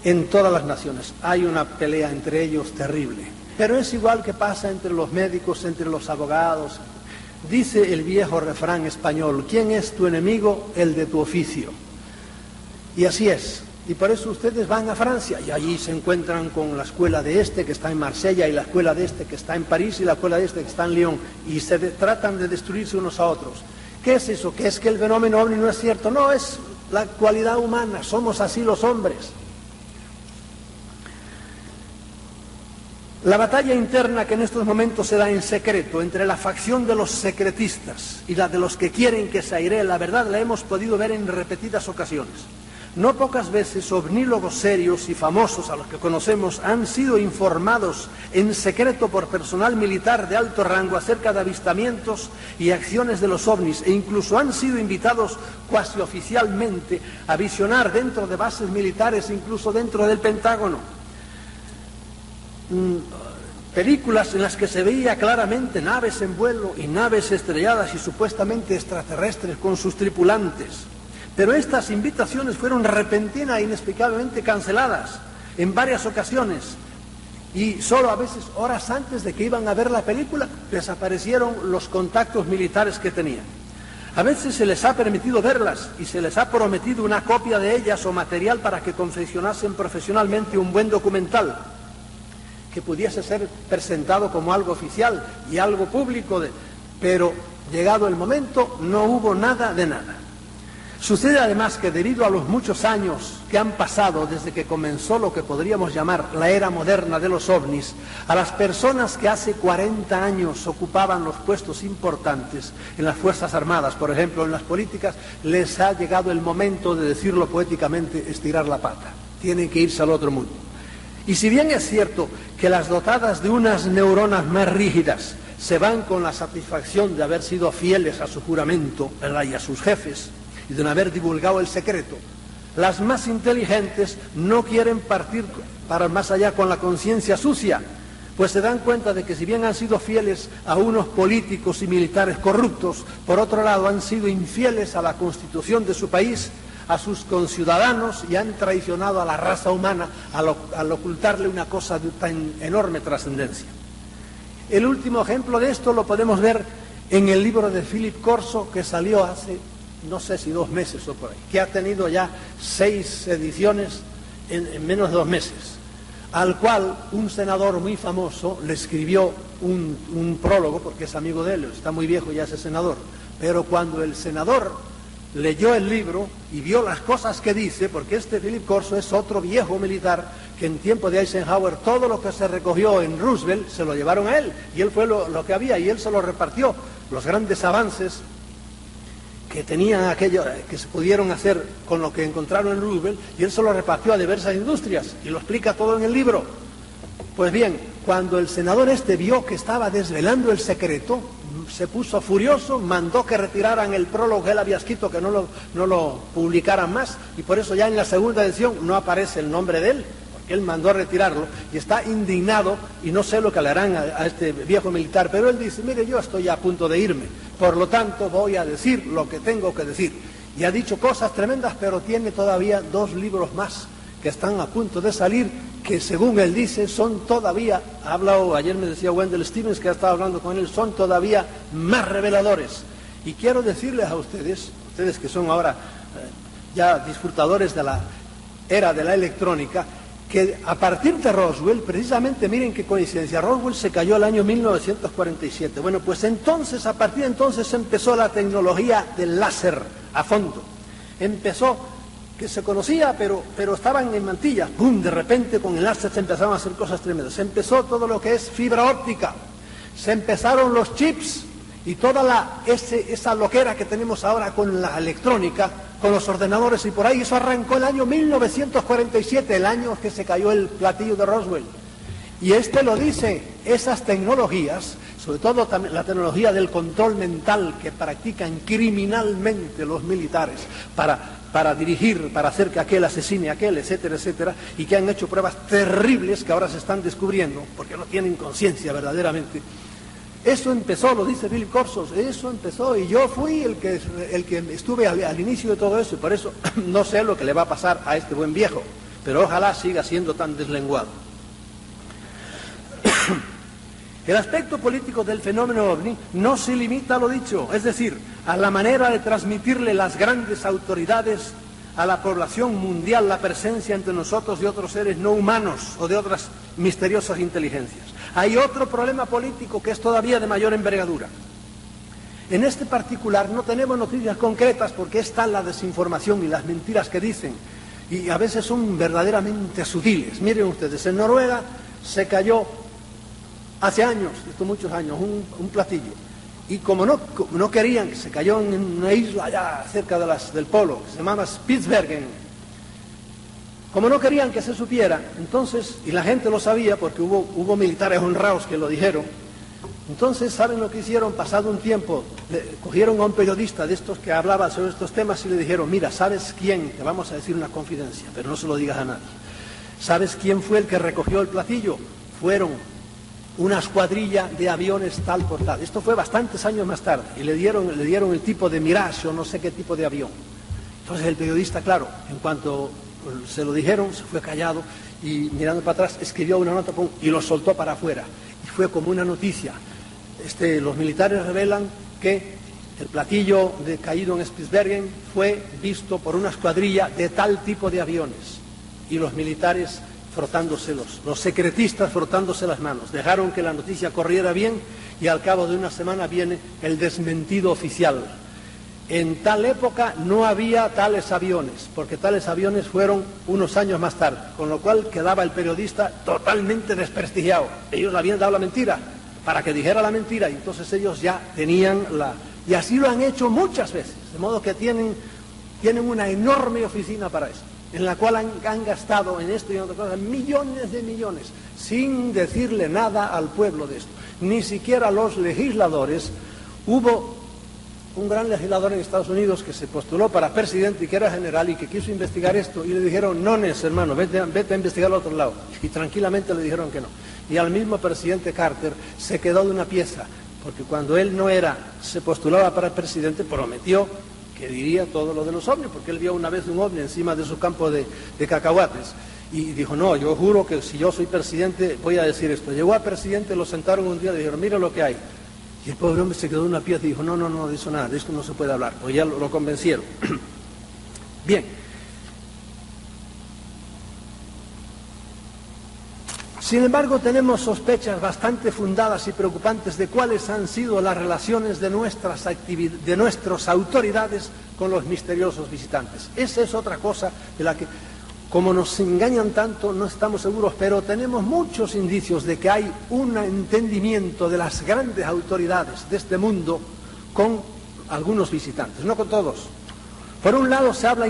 en todas las naciones hay una pelea entre ellos terrible, pero es igual que pasa entre los médicos, entre los abogados. Dice el viejo refrán español, ¿quién es tu enemigo? El de tu oficio. Y así es, Y por eso ustedes van a Francia y allí se encuentran con la escuela de este que está en Marsella y la escuela de este que está en París y la escuela de este que está en Lyon y tratan de destruirse unos a otros. ¿Qué es eso? ¿Qué es que el fenómeno ovni no es cierto? No, es la cualidad humana, somos así los hombres. La batalla interna que en estos momentos se da en secreto entre la facción de los secretistas y la de los que quieren que se airee la verdad la hemos podido ver en repetidas ocasiones. No pocas veces ovnólogos serios y famosos a los que conocemos han sido informados en secreto por personal militar de alto rango acerca de avistamientos y acciones de los ovnis e incluso han sido invitados cuasi oficialmente a visionar dentro de bases militares, incluso dentro del Pentágono. Películas en las que se veía claramente naves en vuelo y naves estrelladas y supuestamente extraterrestres con sus tripulantes. Pero estas invitaciones fueron repentinas e inexplicablemente canceladas en varias ocasiones y solo a veces horas antes de que iban a ver la película desaparecieron los contactos militares que tenían. A veces se les ha permitido verlas y se les ha prometido una copia de ellas o material para que confeccionasen profesionalmente un buen documental que pudiese ser presentado como algo oficial y algo público, pero llegado el momento no hubo nada de nada. Sucede además que debido a los muchos años que han pasado desde que comenzó lo que podríamos llamar la era moderna de los ovnis, a las personas que hace 40 años ocupaban los puestos importantes en las Fuerzas Armadas, por ejemplo, en las políticas, les ha llegado el momento de decirlo poéticamente, estirar la pata. Tienen que irse al otro mundo. Y si bien es cierto que las dotadas de unas neuronas más rígidas se van con la satisfacción de haber sido fieles a su juramento, ¿verdad?, y a sus jefes, y de no haber divulgado el secreto, las más inteligentes no quieren partir para más allá con la conciencia sucia, pues se dan cuenta de que si bien han sido fieles a unos políticos y militares corruptos, por otro lado han sido infieles a la Constitución de su país, a sus conciudadanos y han traicionado a la raza humana al ocultarle una cosa de tan enorme trascendencia. El último ejemplo de esto lo podemos ver en el libro de Philip Corso, que salió hace no sé si 2 meses o por ahí, que ha tenido ya 6 ediciones en menos de 2 meses, al cual un senador muy famoso le escribió un prólogo, porque es amigo de él, está muy viejo ya ese senador, pero cuando el senador leyó el libro y vio las cosas que dice, porque este Philip Corso es otro viejo militar que en tiempo de Eisenhower todo lo que se recogió en Roosevelt se lo llevaron a él, y él fue lo que había y él se lo repartió, los grandes avances que tenían aquello, que se pudieron hacer con lo que encontraron en Roosevelt, y él se lo repartió a diversas industrias, y lo explica todo en el libro. Pues bien, cuando el senador este vio que estaba desvelando el secreto, se puso furioso, mandó que retiraran el prólogo que él había escrito, que no lo publicaran más, y por eso ya en la segunda edición no aparece el nombre de él, porque él mandó a retirarlo, y está indignado, y no sé lo que le harán a este viejo militar, pero él dice, mire, yo estoy a punto de irme, por lo tanto voy a decir lo que tengo que decir. Y ha dicho cosas tremendas, pero tiene todavía 2 libros más que están a punto de salir, que según él dice son todavía, ayer me decía Wendell Stevens que ha estado hablando con él, son todavía más reveladores. Y quiero decirles a ustedes que son ahora ya disfrutadores de la era de la electrónica, que a partir de Roswell, precisamente, miren qué coincidencia, Roswell se cayó el año 1947. Bueno, pues entonces, a partir de entonces empezó la tecnología del láser a fondo. Empezó, que se conocía, pero estaban en mantillas. ¡Pum! De repente con el láser se empezaron a hacer cosas tremendas. Se empezó todo lo que es fibra óptica. Se empezaron los chips y toda esa loquera que tenemos ahora con la electrónica, con los ordenadores y por ahí. Eso arrancó el año 1947, el año que se cayó el platillo de Roswell. Y lo dice, esas tecnologías, sobre todo también la tecnología del control mental que practican criminalmente los militares para dirigir, para hacer que aquel asesine a aquel, etcétera, etcétera, y que han hecho pruebas terribles que ahora se están descubriendo, porque no tienen conciencia verdaderamente. Eso empezó, lo dice Philip Corso, eso empezó, y yo fui el que estuve al inicio de todo eso, y por eso no sé lo que le va a pasar a este buen viejo, pero ojalá siga siendo tan deslenguado. El aspecto político del fenómeno ovni no se limita a lo dicho, es decir, a la manera de transmitirle las grandes autoridades a la población mundial la presencia entre nosotros de otros seres no humanos o de otras misteriosas inteligencias. Hay otro problema político que es todavía de mayor envergadura. En este particular no tenemos noticias concretas porque está la desinformación y las mentiras que dicen, y a veces son verdaderamente sutiles. Miren ustedes, en Noruega se cayó hace años, esto muchos años, un platillo. Y como no querían, que se cayó en una isla allá cerca del polo, que se llamaba Spitsbergen. Como no querían que se supiera, entonces, y la gente lo sabía porque hubo militares honrados que lo dijeron, entonces, ¿saben lo que hicieron? Pasado un tiempo, cogieron a un periodista de estos que hablaba sobre estos temas y le dijeron, mira, ¿sabes quién? Te vamos a decir una confidencia, pero no se lo digas a nadie. ¿Sabes quién fue el que recogió el platillo? Fueron una escuadrilla de aviones tal por tal. Esto fue bastantes años más tarde y le dieron el tipo de Mirage o no sé qué tipo de avión. Entonces el periodista, claro, en cuanto se lo dijeron, se fue callado y mirando para atrás escribió una nota y lo soltó para afuera. Y fue como una noticia. Los militares revelan que el platillo caído en Spitsbergen fue visto por una escuadrilla de tal tipo de aviones. Y los militares frotándose, los secretistas frotándose las manos. Dejaron que la noticia corriera bien y al cabo de una semana viene el desmentido oficial. En tal época no había tales aviones, porque tales aviones fueron unos años más tarde, con lo cual quedaba el periodista totalmente desprestigiado. Ellos habían dado la mentira para que dijera la mentira y entonces ellos ya tenían y así lo han hecho muchas veces, de modo que tienen una enorme oficina para eso, en la cual han gastado en esto y en otras cosas millones de millones, sin decirle nada al pueblo de esto. Ni siquiera los legisladores. Hubo un gran legislador en Estados Unidos que se postuló para presidente y que era general y que quiso investigar esto y le dijeron, no, hermano, vete a investigar al otro lado. Y tranquilamente le dijeron que no. Y al mismo presidente Carter se quedó de una pieza, porque cuando él se postulaba para presidente, prometió que diría todo lo de los ovnis, porque él vio una vez un ovni encima de su campo de cacahuates. Y dijo, no, yo juro que si yo soy presidente voy a decir esto. Llegó a presidente, lo sentaron un día y dijeron, mira lo que hay. Y el pobre hombre se quedó en una pieza y dijo, no, de eso nada, de esto no se puede hablar. Pues ya lo convencieron. Bien. Sin embargo, tenemos sospechas bastante fundadas y preocupantes de cuáles han sido las relaciones de nuestras autoridades con los misteriosos visitantes. Esa es otra cosa de la que, como nos engañan tanto, no estamos seguros, pero tenemos muchos indicios de que hay un entendimiento de las grandes autoridades de este mundo con algunos visitantes, no con todos. Por un lado, se habla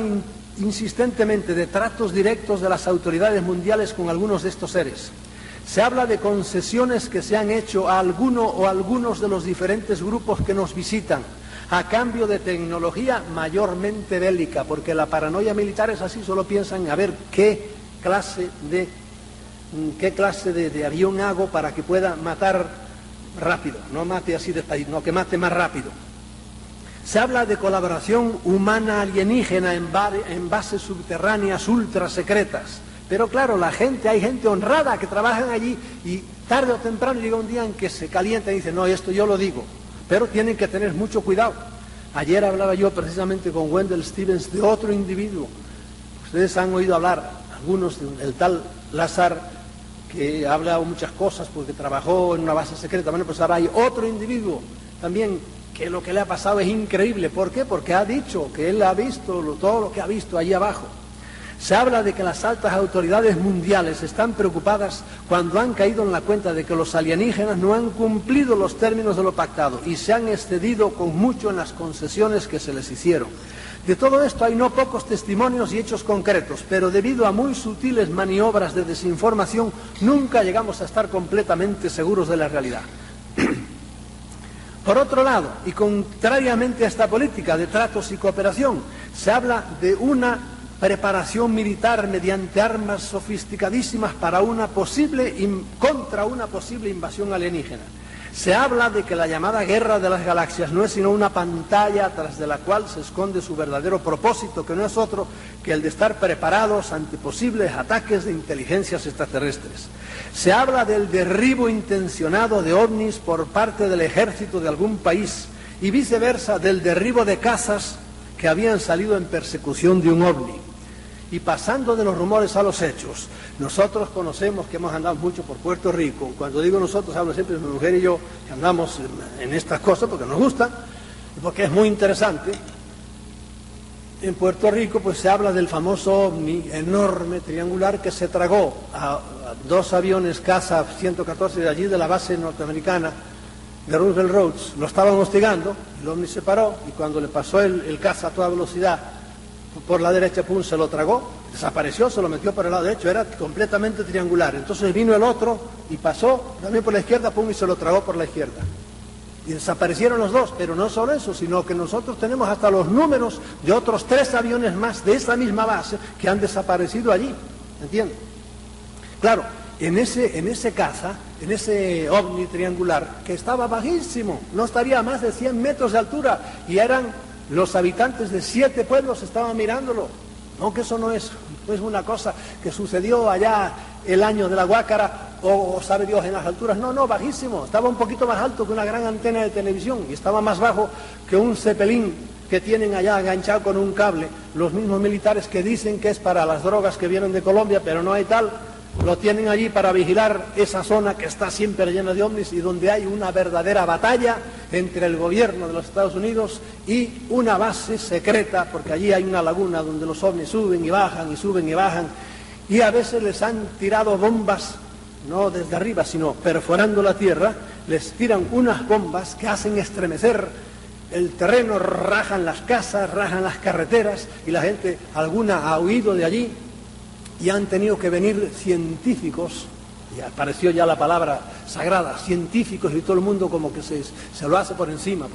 insistentemente de tratos directos de las autoridades mundiales con algunos de estos seres. Se habla de concesiones que se han hecho a alguno o algunos de los diferentes grupos que nos visitan, a cambio de tecnología mayormente bélica, porque la paranoia militar es así, solo piensan a ver qué clase de avión hago para que pueda matar rápido, no mate así no, que mate más rápido. Se habla de colaboración humana alienígena en bases subterráneas ultra secretas. Pero claro, hay gente honrada que trabajan allí y tarde o temprano llega un día en que se calienta y dice, no, esto yo lo digo, pero tienen que tener mucho cuidado. Ayer hablaba yo precisamente con Wendell Stevens de otro individuo. Ustedes han oído hablar, algunos, del tal Lazar, que ha hablado muchas cosas porque trabajó en una base secreta. Bueno, pues ahora hay otro individuo también que lo que le ha pasado es increíble. ¿Por qué? Porque ha dicho que él ha visto todo lo que ha visto allí abajo. Se habla de que las altas autoridades mundiales están preocupadas cuando han caído en la cuenta de que los alienígenas no han cumplido los términos de lo pactado y se han excedido con mucho en las concesiones que se les hicieron. De todo esto hay no pocos testimonios y hechos concretos, pero debido a muy sutiles maniobras de desinformación nunca llegamos a estar completamente seguros de la realidad. Por otro lado, y contrariamente a esta política de tratos y cooperación, se habla de una preparación militar mediante armas sofisticadísimas contra una posible invasión alienígena. Se habla de que la llamada guerra de las galaxias no es sino una pantalla tras de la cual se esconde su verdadero propósito, que no es otro que el de estar preparados ante posibles ataques de inteligencias extraterrestres. Se habla del derribo intencionado de ovnis por parte del ejército de algún país y viceversa del derribo de casas que habían salido en persecución de un ovni. Y pasando de los rumores a los hechos, nosotros conocemos que hemos andado mucho por Puerto Rico. Cuando digo nosotros, hablo siempre de mi mujer y yo, que andamos en estas cosas porque nos gusta, porque es muy interesante. En Puerto Rico pues se habla del famoso ovni enorme, triangular, que se tragó a dos aviones Caza 114 de allí de la base norteamericana de Roosevelt Roads. Lo estaban hostigando, el ovni se paró y cuando le pasó el Caza a toda velocidad por la derecha, pum, se lo tragó, desapareció, se lo metió por el lado derecho, era completamente triangular. Entonces vino el otro y pasó también por la izquierda, pum, y se lo tragó por la izquierda. Y desaparecieron los dos, pero no solo eso, sino que nosotros tenemos hasta los números de otros 3 aviones más de esa misma base que han desaparecido allí, ¿entiendes? Claro, en ese caza, en ese ovni triangular, que estaba bajísimo, no estaría a más de 100 metros de altura, y eran los habitantes de 7 pueblos estaban mirándolo. No, que eso no es una cosa que sucedió allá el año de la Guácara, o sabe Dios en las alturas. No, bajísimo, estaba un poquito más alto que una gran antena de televisión, y estaba más bajo que un cepelín que tienen allá enganchado con un cable, los mismos militares que dicen que es para las drogas que vienen de Colombia, pero no hay tal. Lo tienen allí para vigilar esa zona que está siempre llena de ovnis y donde hay una verdadera batalla entre el gobierno de los Estados Unidos y una base secreta, porque allí hay una laguna donde los ovnis suben y bajan y suben y bajan, y a veces les han tirado bombas, no desde arriba, sino perforando la tierra, les tiran unas bombas que hacen estremecer el terreno, rajan las casas, rajan las carreteras, y la gente, alguna ha huido de allí. Y han tenido que venir científicos, y apareció ya la palabra sagrada, científicos, y todo el mundo como que se lo hace por encima,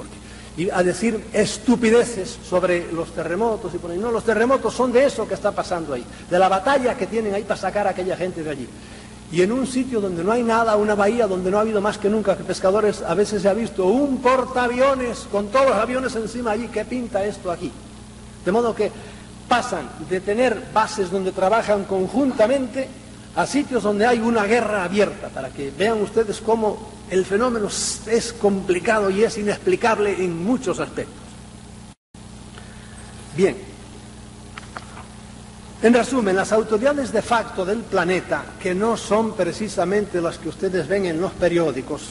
y a decir estupideces sobre los terremotos, y por ahí. No, los terremotos son de eso que está pasando ahí, de la batalla que tienen ahí para sacar a aquella gente de allí. Y en un sitio donde no hay nada, una bahía donde no ha habido más que nunca que pescadores, a veces se ha visto un portaaviones con todos los aviones encima allí. ¿Qué pinta esto aquí? De modo que pasan de tener bases donde trabajan conjuntamente a sitios donde hay una guerra abierta, para que vean ustedes cómo el fenómeno es complicado y es inexplicable en muchos aspectos. Bien, en resumen, las autoridades de facto del planeta, que no son precisamente las que ustedes ven en los periódicos,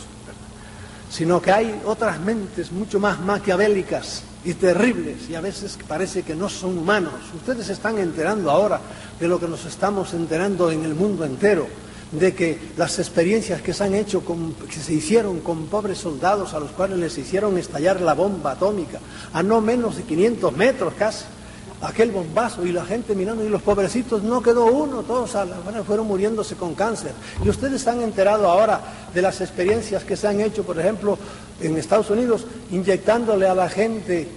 sino que hay otras mentes mucho más maquiavélicas y terribles, y a veces parece que no son humanos. Ustedes se están enterando ahora de lo que nos estamos enterando en el mundo entero, de que las experiencias que se han hecho, que se hicieron con pobres soldados a los cuales les hicieron estallar la bomba atómica a no menos de 500 metros casi, aquel bombazo, y la gente mirando, y los pobrecitos, no quedó uno, todos fueron muriéndose con cáncer. Y ustedes se han enterado ahora de las experiencias que se han hecho, por ejemplo, en Estados Unidos, inyectándole a la gente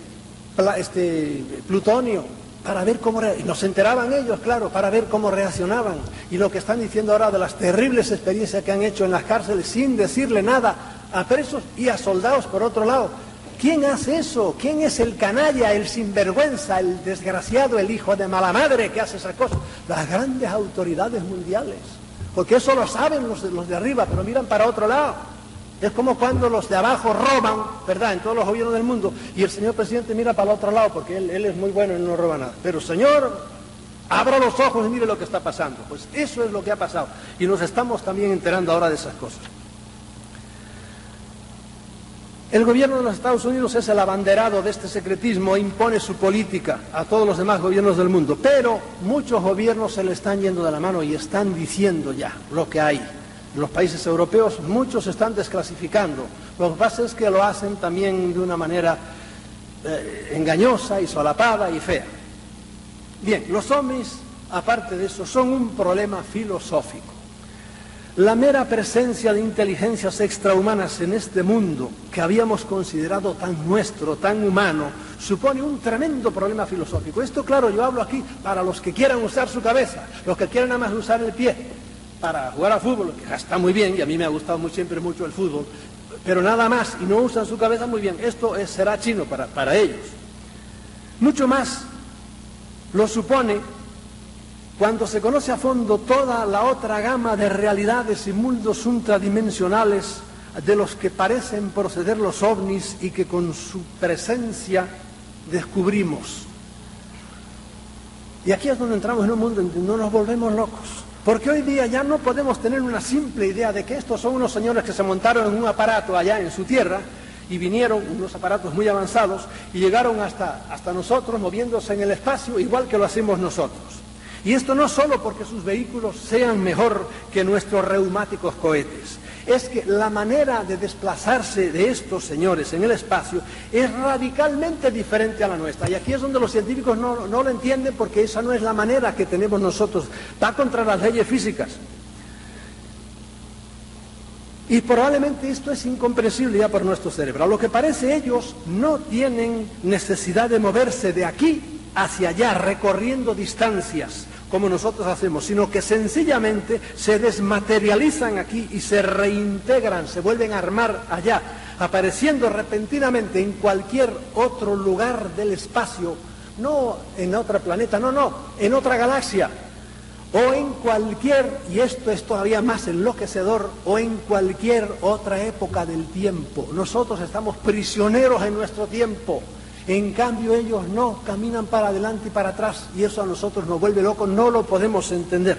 plutonio para ver cómo y nos enteraban ellos, claro, para ver cómo reaccionaban. Y lo que están diciendo ahora de las terribles experiencias que han hecho en las cárceles sin decirle nada a presos y a soldados por otro lado. ¿Quién hace eso? ¿Quién es el canalla, el sinvergüenza, el desgraciado, el hijo de mala madre que hace esa cosa? Las grandes autoridades mundiales, porque eso lo saben los de arriba, pero miran para otro lado. Es como cuando los de abajo roban, ¿verdad?, en todos los gobiernos del mundo, y el señor presidente mira para el otro lado, porque él es muy bueno y no roba nada. Pero señor, abra los ojos y mire lo que está pasando. Pues eso es lo que ha pasado, y nos estamos también enterando ahora de esas cosas. El gobierno de los Estados Unidos es el abanderado de este secretismo e impone su política a todos los demás gobiernos del mundo, pero muchos gobiernos se le están yendo de la mano y están diciendo ya lo que hay. En los países europeos muchos se están desclasificando. Lo que pasa es que lo hacen también de una manera engañosa y solapada y fea. Bien, los ovnis, aparte de eso, son un problema filosófico. La mera presencia de inteligencias extrahumanas en este mundo, que habíamos considerado tan nuestro, tan humano, supone un tremendo problema filosófico. Esto, claro, yo hablo aquí para los que quieran usar su cabeza, los que quieran nada más usar el pie para jugar a fútbol, que está muy bien, y a mí me ha gustado siempre mucho el fútbol, pero nada más, y no usan su cabeza muy bien. Esto será chino para ellos. Mucho más lo supone cuando se conoce a fondo toda la otra gama de realidades y mundos ultradimensionales de los que parecen proceder los ovnis y que con su presencia descubrimos. Y aquí es donde entramos en un mundo en donde no nos volvemos locos. Porque hoy día ya no podemos tener una simple idea de que estos son unos señores que se montaron en un aparato allá en su tierra y vinieron, unos aparatos muy avanzados, y llegaron hasta nosotros moviéndose en el espacio igual que lo hacemos nosotros. Y esto no solo porque sus vehículos sean mejor que nuestros reumáticos cohetes, es que la manera de desplazarse de estos señores en el espacio es radicalmente diferente a la nuestra. Y aquí es donde los científicos no lo entienden, porque esa no es la manera que tenemos nosotros. Va contra las leyes físicas. Y probablemente esto es incomprensible ya por nuestro cerebro. A lo que parece, ellos no tienen necesidad de moverse de aquí hacia allá, recorriendo distancias como nosotros hacemos, sino que sencillamente se desmaterializan aquí y se reintegran, se vuelven a armar allá, apareciendo repentinamente en cualquier otro lugar del espacio, no en otro planeta, no, en otra galaxia, o en cualquier, y esto es todavía más enloquecedor, o en cualquier otra época del tiempo. Nosotros estamos prisioneros en nuestro tiempo. En cambio ellos no, caminan para adelante y para atrás, y eso a nosotros nos vuelve locos, no lo podemos entender.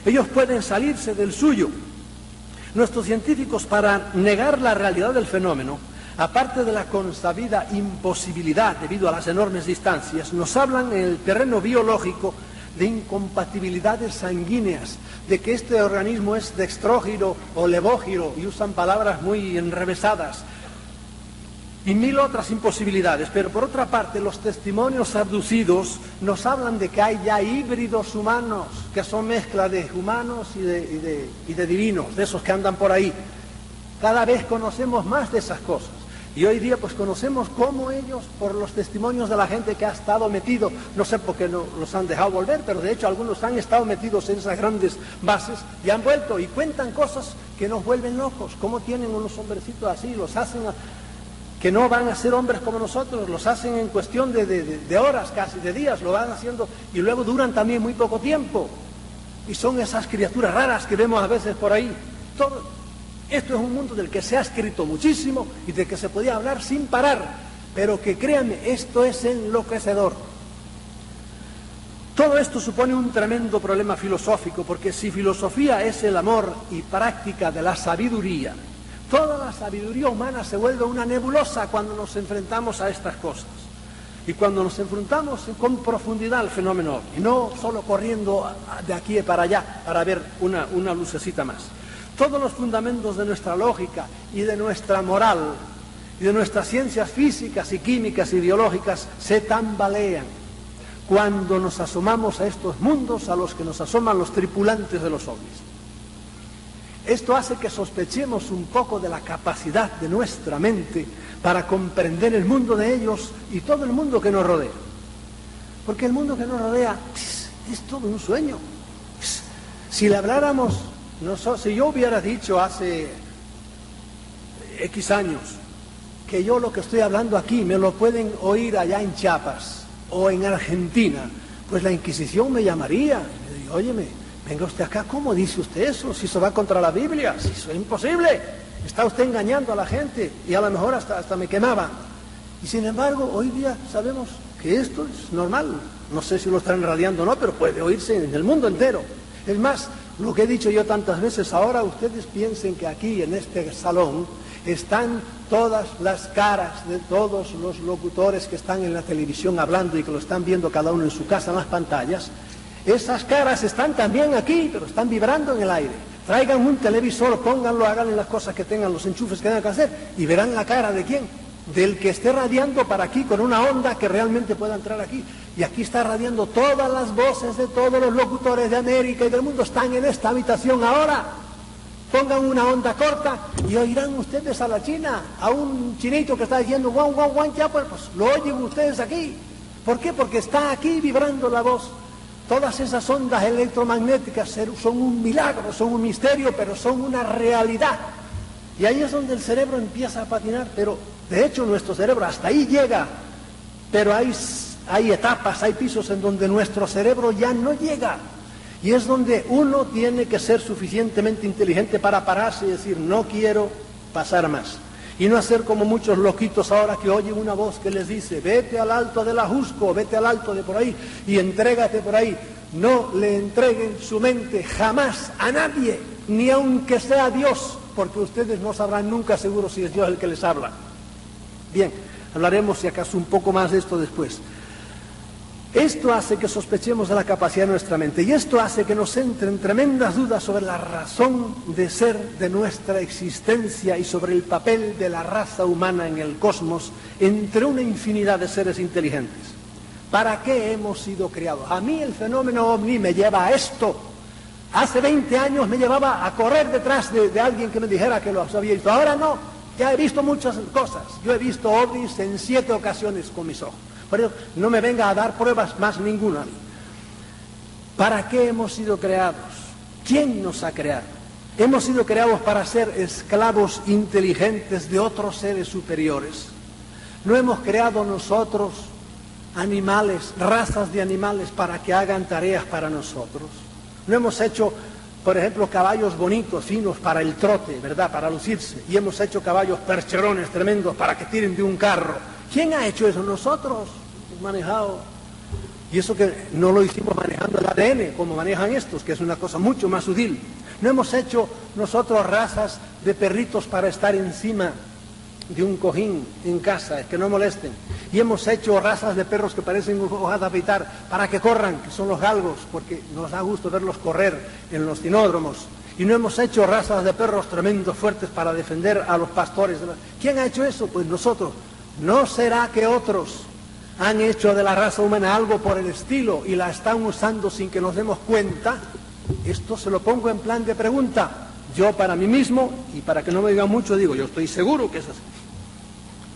Ellos pueden salirse del suyo. Nuestros científicos, para negar la realidad del fenómeno, aparte de la consabida imposibilidad debido a las enormes distancias, nos hablan en el terreno biológico de incompatibilidades sanguíneas, de que este organismo es dextrógiro o levógiro, y usan palabras muy enrevesadas, y mil otras imposibilidades. Pero por otra parte, los testimonios abducidos nos hablan de que hay ya híbridos humanos, que son mezcla de humanos y de divinos, de esos que andan por ahí. Cada vez conocemos más de esas cosas. Y hoy día pues conocemos cómo ellos, por los testimonios de la gente que ha estado metido, no sé por qué no los han dejado volver, pero de hecho algunos han estado metidos en esas grandes bases y han vuelto y cuentan cosas que nos vuelven locos. Cómo tienen unos hombrecitos así, los hacen que no van a ser hombres como nosotros, los hacen en cuestión de horas, casi de días, lo van haciendo, y luego duran también muy poco tiempo. Y son esas criaturas raras que vemos a veces por ahí. Esto es un mundo del que se ha escrito muchísimo y del que se podía hablar sin parar, pero que créanme, esto es enloquecedor. Todo esto supone un tremendo problema filosófico, porque si filosofía es el amor y práctica de la sabiduría, toda la sabiduría humana se vuelve una nebulosa cuando nos enfrentamos a estas cosas. Y cuando nos enfrentamos con profundidad al fenómeno, y no solo corriendo de aquí para allá para ver una lucecita más. Todos los fundamentos de nuestra lógica y de nuestra moral y de nuestras ciencias físicas y químicas y biológicas se tambalean cuando nos asomamos a estos mundos a los que nos asoman los tripulantes de los ovnis. Esto hace que sospechemos un poco de la capacidad de nuestra mente para comprender el mundo de ellos y todo el mundo que nos rodea. Porque el mundo que nos rodea es todo un sueño. Si le habláramos, si yo hubiera dicho hace X años que yo lo que estoy hablando aquí me lo pueden oír allá en Chiapas o en Argentina, pues la Inquisición me llamaría y me diría, óyeme, venga usted acá, ¿cómo dice usted eso? Si eso va contra la Biblia, si eso es imposible, está usted engañando a la gente, y a lo mejor hasta me quemaba. Y sin embargo, hoy día sabemos que esto es normal. No sé si lo están radiando o no, pero puede oírse en el mundo entero. Es más, lo que he dicho yo tantas veces, ahora ustedes piensen que aquí en este salón están todas las caras de todos los locutores que están en la televisión hablando y que lo están viendo cada uno en su casa en las pantallas. Esas caras están también aquí, pero están vibrando en el aire. Traigan un televisor, pónganlo, háganle las cosas que tengan, los enchufes que tengan que hacer, y verán la cara de quién. Del que esté radiando para aquí con una onda que realmente pueda entrar aquí. Y aquí está radiando todas las voces de todos los locutores de América y del mundo. Están en esta habitación ahora. Pongan una onda corta y oirán ustedes a la China, a un chinito que está diciendo guan, guan, guan, ya, pues lo oyen ustedes aquí. ¿Por qué? Porque está aquí vibrando la voz. Todas esas ondas electromagnéticas son un milagro, son un misterio, pero son una realidad. Y ahí es donde el cerebro empieza a patinar, pero de hecho nuestro cerebro hasta ahí llega, pero hay etapas, hay pisos en donde nuestro cerebro ya no llega. Y es donde uno tiene que ser suficientemente inteligente para pararse y decir, no quiero pasar más. Y no hacer como muchos loquitos ahora que oyen una voz que les dice, vete al alto del Ajusco, vete al alto de por ahí y entrégate por ahí. No le entreguen su mente jamás a nadie, ni aunque sea Dios, porque ustedes no sabrán nunca seguro si es Dios el que les habla. Bien, hablaremos si acaso un poco más de esto después. Esto hace que sospechemos de la capacidad de nuestra mente y esto hace que nos entren tremendas dudas sobre la razón de ser de nuestra existencia y sobre el papel de la raza humana en el cosmos entre una infinidad de seres inteligentes. ¿Para qué hemos sido creados? A mí el fenómeno ovni me lleva a esto. Hace 20 años me llevaba a correr detrás de alguien que me dijera que lo había visto. Ahora no, ya he visto muchas cosas. Yo he visto ovnis en 7 ocasiones con mis ojos. Por eso no me venga a dar pruebas más ninguna. ¿Para qué hemos sido creados? ¿Quién nos ha creado? Hemos sido creados para ser esclavos inteligentes de otros seres superiores. No hemos creado nosotros animales, razas de animales para que hagan tareas para nosotros. No hemos hecho, por ejemplo, caballos bonitos, finos para el trote, ¿verdad? Para lucirse. Y hemos hecho caballos percherones tremendos para que tiren de un carro. ¿Quién ha hecho eso? Nosotros. Hemos manejado. Y eso que no lo hicimos manejando el ADN, como manejan estos, que es una cosa mucho más sutil. No hemos hecho nosotros razas de perritos para estar encima de un cojín en casa, que no molesten. Y hemos hecho razas de perros que parecen hojas de afeitar para que corran, que son los galgos, porque nos da gusto verlos correr en los cinódromos. Y no hemos hecho razas de perros tremendos, fuertes, para defender a los pastores. ¿Quién ha hecho eso? Pues nosotros. ¿No será que otros han hecho de la raza humana algo por el estilo y la están usando sin que nos demos cuenta? Esto se lo pongo en plan de pregunta. Yo para mí mismo, y para que no me digan mucho, digo, yo estoy seguro que es así.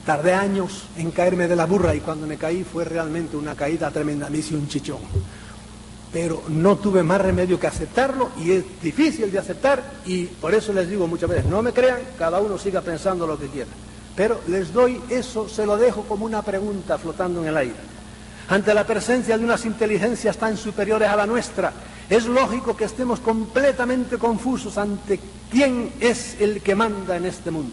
Tardé años en caerme de la burra y cuando me caí fue realmente una caída tremenda, me hice un chichón. Pero no tuve más remedio que aceptarlo y es difícil de aceptar y por eso les digo muchas veces, no me crean, cada uno siga pensando lo que quiera. Pero les doy eso, se lo dejo como una pregunta flotando en el aire. Ante la presencia de unas inteligencias tan superiores a la nuestra, es lógico que estemos completamente confusos ante quién es el que manda en este mundo.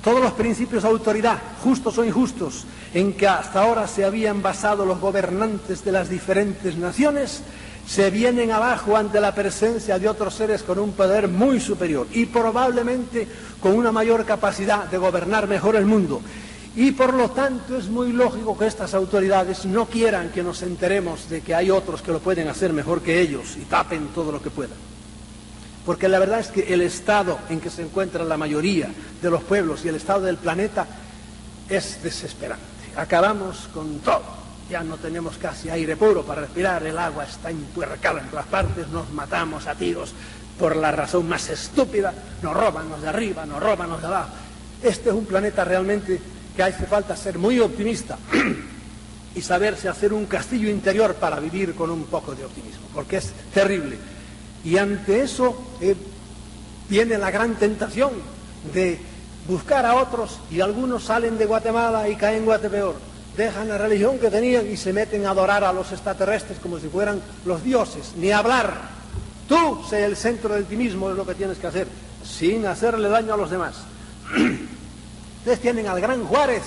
Todos los principios de autoridad, justos o injustos, en que hasta ahora se habían basado los gobernantes de las diferentes naciones, se vienen abajo ante la presencia de otros seres con un poder muy superior y probablemente con una mayor capacidad de gobernar mejor el mundo. Y por lo tanto es muy lógico que estas autoridades no quieran que nos enteremos de que hay otros que lo pueden hacer mejor que ellos y tapen todo lo que puedan. Porque la verdad es que el estado en que se encuentra la mayoría de los pueblos y el estado del planeta es desesperante. Acabamos con todo. Ya no tenemos casi aire puro para respirar, el agua está empuercada en todas partes, nos matamos a tiros por la razón más estúpida, nos roban los de arriba, nos roban los de abajo. Este es un planeta realmente que hace falta ser muy optimista y saberse hacer un castillo interior para vivir con un poco de optimismo, porque es terrible. Y ante eso viene la gran tentación de buscar a otros y algunos salen de Guatemala y caen en Guatepeor. Dejan la religión que tenían y se meten a adorar a los extraterrestres como si fueran los dioses. Ni hablar. Tú sé el centro de ti mismo, es lo que tienes que hacer, sin hacerle daño a los demás. Ustedes tienen al gran Juárez.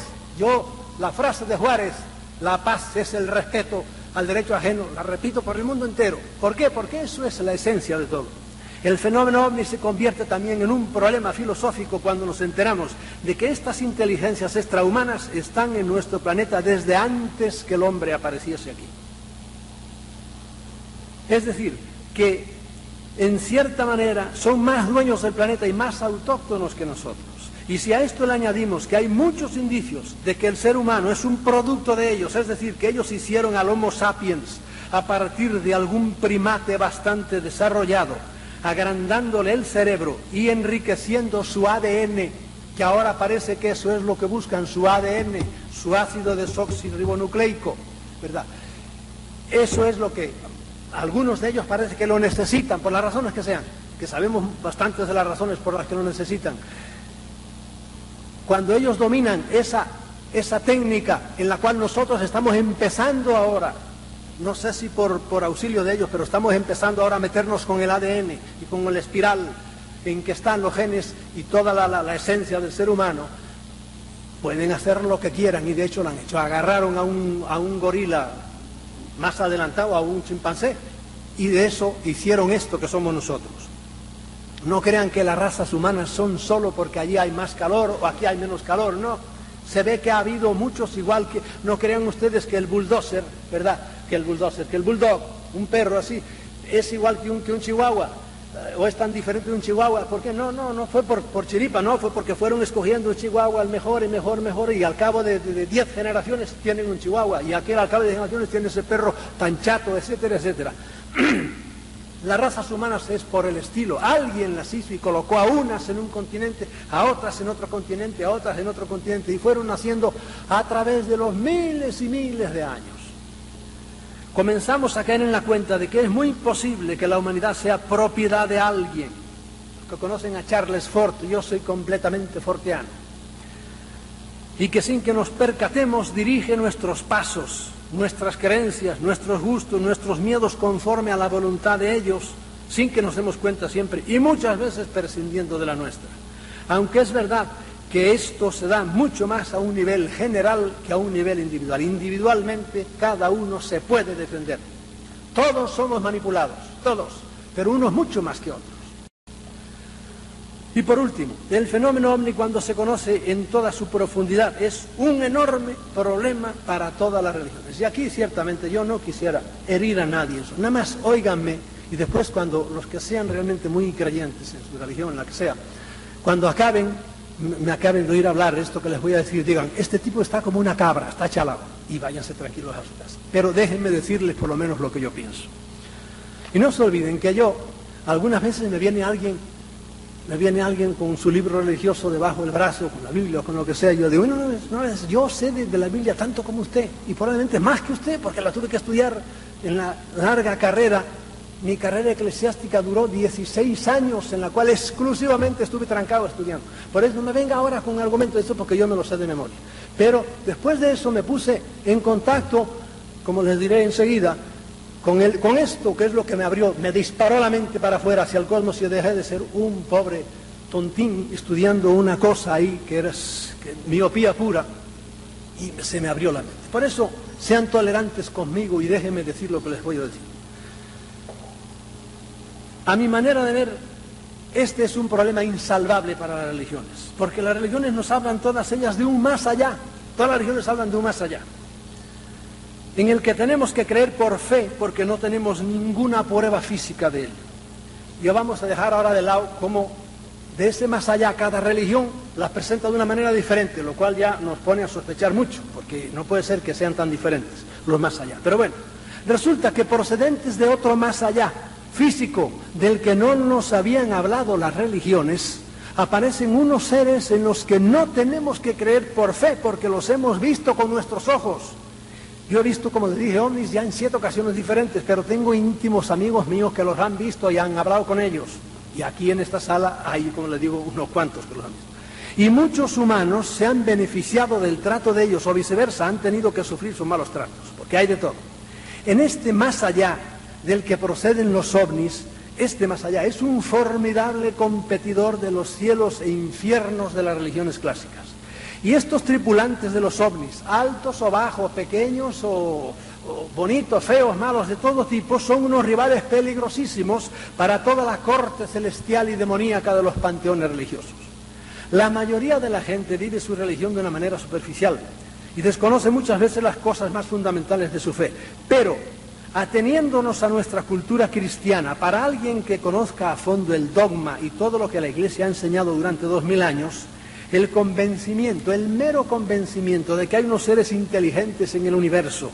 La frase de Juárez, la paz es el respeto al derecho ajeno, la repito por el mundo entero. ¿Por qué? Porque eso es la esencia de todo. El fenómeno ovni se convierte también en un problema filosófico cuando nos enteramos de que estas inteligencias extrahumanas están en nuestro planeta desde antes que el hombre apareciese aquí. Es decir, que en cierta manera son más dueños del planeta y más autóctonos que nosotros. Y si a esto le añadimos que hay muchos indicios de que el ser humano es un producto de ellos, es decir, que ellos hicieron al Homo sapiens a partir de algún primate bastante desarrollado, agrandándole el cerebro y enriqueciendo su ADN, que ahora parece que eso es lo que buscan, su ADN, su ácido desoxirribonucleico, ¿verdad? Eso es lo que algunos de ellos parece que lo necesitan, por las razones que sean, que sabemos bastantes de las razones por las que lo necesitan. Cuando ellos dominan esa técnica en la cual nosotros estamos empezando ahora, no sé si por auxilio de ellos, pero estamos empezando ahora a meternos con el ADN y con el espiral en que están los genes y toda la esencia del ser humano, pueden hacer lo que quieran, y de hecho lo han hecho. Agarraron a un gorila más adelantado, a un chimpancé, y de eso hicieron esto que somos nosotros. No crean que las razas humanas son solo porque allí hay más calor o aquí hay menos calor, no. Se ve que ha habido muchos, igual que, no crean ustedes que el bulldozer, ¿verdad? Que el bulldog, un perro así, es igual que un chihuahua, o es tan diferente de un chihuahua. ¿Por qué? No fue por chiripa, no, fue porque fueron escogiendo el chihuahua el mejor, y al cabo de 10 generaciones tienen un chihuahua, y aquel al cabo de 10 generaciones tiene ese perro tan chato, etcétera, etcétera. Las razas humanas es por el estilo. Alguien las hizo y colocó a unas en un continente, a otras en otro continente, a otras en otro continente, y fueron naciendo a través de los miles y miles de años. Comenzamos a caer en la cuenta de que es muy posible que la humanidad sea propiedad de alguien. Los que conocen a Charles Fort, yo soy completamente fortiano, y que sin que nos percatemos dirige nuestros pasos, nuestras creencias, nuestros gustos, nuestros miedos conforme a la voluntad de ellos, sin que nos demos cuenta siempre, y muchas veces prescindiendo de la nuestra. Aunque es verdad que esto se da mucho más a un nivel general que a un nivel individual. Individualmente cada uno se puede defender. Todos somos manipulados, todos, pero unos mucho más que otros. Y por último, el fenómeno ovni, cuando se conoce en toda su profundidad, es un enorme problema para todas las religiones. Y aquí ciertamente yo no quisiera herir a nadie, eso. Nada más óiganme, y después cuando los que sean realmente muy creyentes en su religión, en la que sea, cuando me acaben de oír hablar esto que les voy a decir, digan, este tipo está como una cabra, está chalado, y váyanse tranquilos a su casa. Pero déjenme decirles por lo menos lo que yo pienso. Y no se olviden que yo, algunas veces me viene alguien con su libro religioso debajo del brazo, con la Biblia o con lo que sea, y yo digo, yo sé de la Biblia tanto como usted, y probablemente más que usted, porque la tuve que estudiar en la larga carrera. Mi carrera eclesiástica duró 16 años, en la cual exclusivamente estuve trancado estudiando. Por eso no me venga ahora con un argumento de eso, porque yo me lo sé de memoria. Pero después de eso me puse en contacto, como les diré enseguida, con esto, que es lo que me disparó la mente para afuera, hacia el cosmos, y dejé de ser un pobre tontín estudiando una cosa ahí que era miopía pura, y se me abrió la mente. Por eso, sean tolerantes conmigo y déjenme decir lo que les voy a decir. A mi manera de ver, este es un problema insalvable para las religiones, porque las religiones nos hablan todas ellas de un más allá. Todas las religiones hablan de un más allá, en el que tenemos que creer por fe, porque no tenemos ninguna prueba física de él. Y vamos a dejar ahora de lado cómo de ese más allá cada religión las presenta de una manera diferente, lo cual ya nos pone a sospechar mucho, porque no puede ser que sean tan diferentes los más allá. Pero bueno, resulta que procedentes de otro más allá, físico, del que no nos habían hablado las religiones, aparecen unos seres en los que no tenemos que creer por fe, porque los hemos visto con nuestros ojos. Yo he visto, como les dije, ovnis ya en 7 ocasiones diferentes, pero tengo íntimos amigos míos que los han visto y han hablado con ellos. Y aquí en esta sala hay, como les digo, unos cuantos que los han visto. Y muchos humanos se han beneficiado del trato de ellos, o viceversa, han tenido que sufrir sus malos tratos, porque hay de todo. En este más allá del que proceden los ovnis, este más allá es un formidable competidor de los cielos e infiernos de las religiones clásicas. Y estos tripulantes de los ovnis, altos o bajos, pequeños o bonitos, feos, malos, de todo tipo, son unos rivales peligrosísimos para toda la corte celestial y demoníaca de los panteones religiosos. La mayoría de la gente vive su religión de una manera superficial y desconoce muchas veces las cosas más fundamentales de su fe. Pero, ateniéndonos a nuestra cultura cristiana, para alguien que conozca a fondo el dogma y todo lo que la Iglesia ha enseñado durante 2000 años, el convencimiento, el mero convencimiento de que hay unos seres inteligentes en el universo,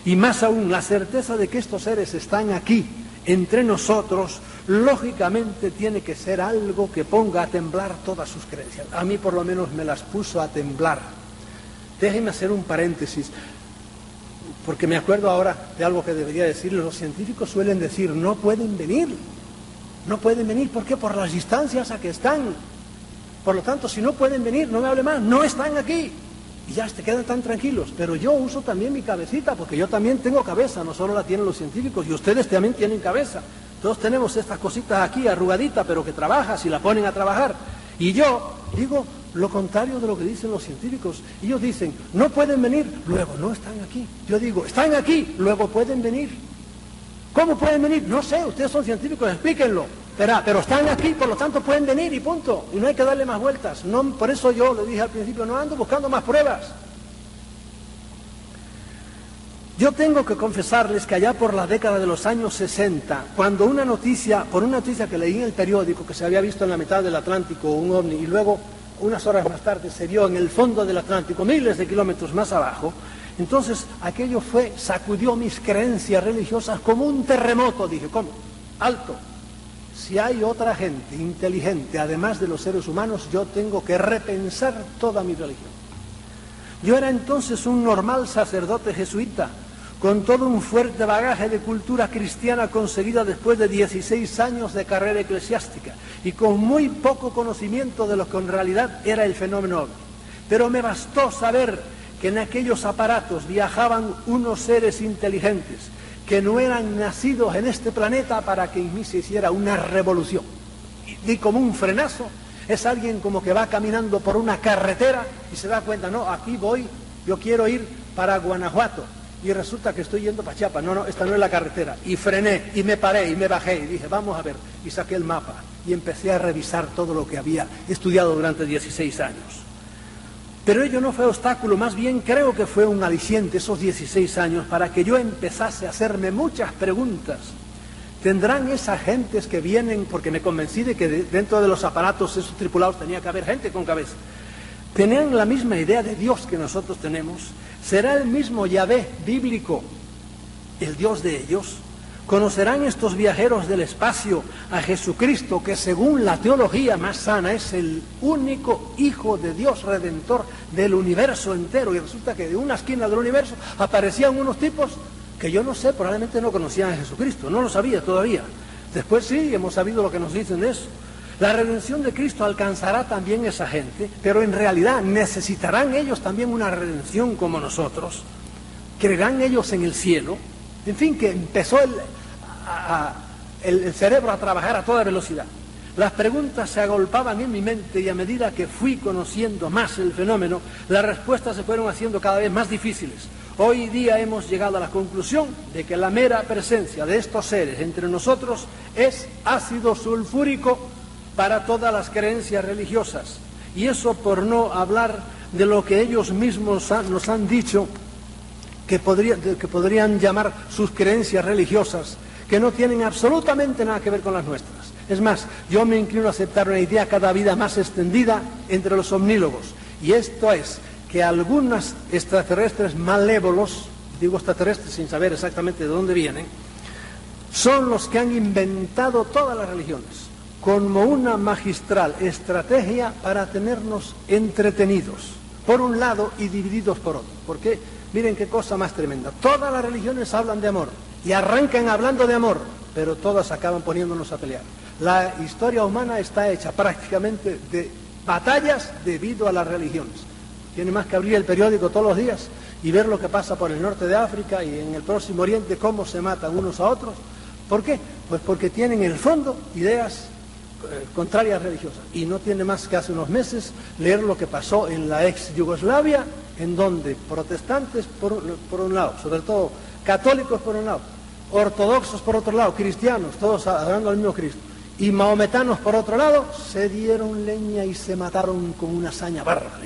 y más aún la certeza de que estos seres están aquí, entre nosotros, lógicamente tiene que ser algo que ponga a temblar todas sus creencias. A mí por lo menos me las puso a temblar. Déjenme hacer un paréntesis, porque me acuerdo ahora de algo que debería decirles. Los científicos suelen decir, no pueden venir. No pueden venir, ¿por qué? Por las distancias a que están. Por lo tanto, si no pueden venir, no me hable más, no están aquí. Y ya se quedan tan tranquilos. Pero yo uso también mi cabecita, porque yo también tengo cabeza, no solo la tienen los científicos, y ustedes también tienen cabeza. Todos tenemos estas cositas aquí, arrugaditas, pero que trabaja, si la ponen a trabajar. Y yo digo lo contrario de lo que dicen los científicos. Ellos dicen, no pueden venir, luego no están aquí. Yo digo, están aquí, luego pueden venir. ¿Cómo pueden venir? No sé, ustedes son científicos, explíquenlo. Pero están aquí, por lo tanto pueden venir y punto. Y no hay que darle más vueltas. No, por eso yo le dije al principio, no ando buscando más pruebas. Yo tengo que confesarles que allá por la década de los años 60, cuando por una noticia que leí en el periódico, que se había visto en la mitad del Atlántico un ovni, y luego, unas horas más tarde, se vio en el fondo del Atlántico, miles de kilómetros más abajo, entonces aquello sacudió mis creencias religiosas como un terremoto. Dije, ¿cómo? Alto. Si hay otra gente inteligente, además de los seres humanos, yo tengo que repensar toda mi religión. Yo era entonces un normal sacerdote jesuita, con todo un fuerte bagaje de cultura cristiana conseguida después de 16 años de carrera eclesiástica y con muy poco conocimiento de lo que en realidad era el fenómeno ovni. Pero me bastó saber que en aquellos aparatos viajaban unos seres inteligentes que no eran nacidos en este planeta para que en mí se hiciera una revolución. Y como un frenazo, es alguien como que va caminando por una carretera y se da cuenta, no, aquí voy, yo quiero ir para Guanajuato. Y resulta que estoy yendo para Chiapas. No, esta no es la carretera. Y frené, y me paré, y me bajé, y dije, vamos a ver. Y saqué el mapa, y empecé a revisar todo lo que había estudiado durante 16 años. Pero ello no fue obstáculo, más bien creo que fue un aliciente esos 16 años para que yo empezase a hacerme muchas preguntas. ¿Tendrán esas gentes que vienen? Porque me convencí de que dentro de los aparatos esos tripulados tenía que haber gente con cabeza. ¿Tenían la misma idea de Dios que nosotros tenemos? ¿Será el mismo Yahvé bíblico el Dios de ellos? ¿Conocerán estos viajeros del espacio a Jesucristo, que según la teología más sana es el único Hijo de Dios Redentor del universo entero? Y resulta que de una esquina del universo aparecían unos tipos que yo no sé, probablemente no conocían a Jesucristo, no lo sabía todavía. Después sí, hemos sabido lo que nos dicen de eso. La redención de Cristo alcanzará también esa gente, pero en realidad necesitarán ellos también una redención como nosotros. ¿Creerán ellos en el cielo? En fin, que empezó el cerebro a trabajar a toda velocidad. Las preguntas se agolpaban en mi mente y a medida que fui conociendo más el fenómeno, las respuestas se fueron haciendo cada vez más difíciles. Hoy día hemos llegado a la conclusión de que la mera presencia de estos seres entre nosotros es ácido sulfúrico para todas las creencias religiosas. Y eso por no hablar de lo que ellos mismos nos han dicho que podrían llamar sus creencias religiosas, que no tienen absolutamente nada que ver con las nuestras. Es más, yo me inclino a aceptar una idea cada vez más extendida entre los omnílogos, y esto es que algunos extraterrestres malévolos, digo extraterrestres sin saber exactamente de dónde vienen, son los que han inventado todas las religiones como una magistral estrategia para tenernos entretenidos, por un lado, y divididos por otro. Porque miren qué cosa más tremenda. Todas las religiones hablan de amor y arrancan hablando de amor, pero todas acaban poniéndonos a pelear. La historia humana está hecha prácticamente de batallas debido a las religiones. Tiene más que abrir el periódico todos los días y ver lo que pasa por el norte de África y en el Próximo Oriente, cómo se matan unos a otros. ¿Por qué? Pues porque tienen en el fondo ideas contrarias religiosas. Y no tiene más que hace unos meses leer lo que pasó en la ex Yugoslavia, en donde protestantes por un lado, sobre todo católicos por un lado, ortodoxos por otro lado, cristianos, todos adorando al mismo Cristo, y maometanos por otro lado, se dieron leña y se mataron con una hazaña bárbara.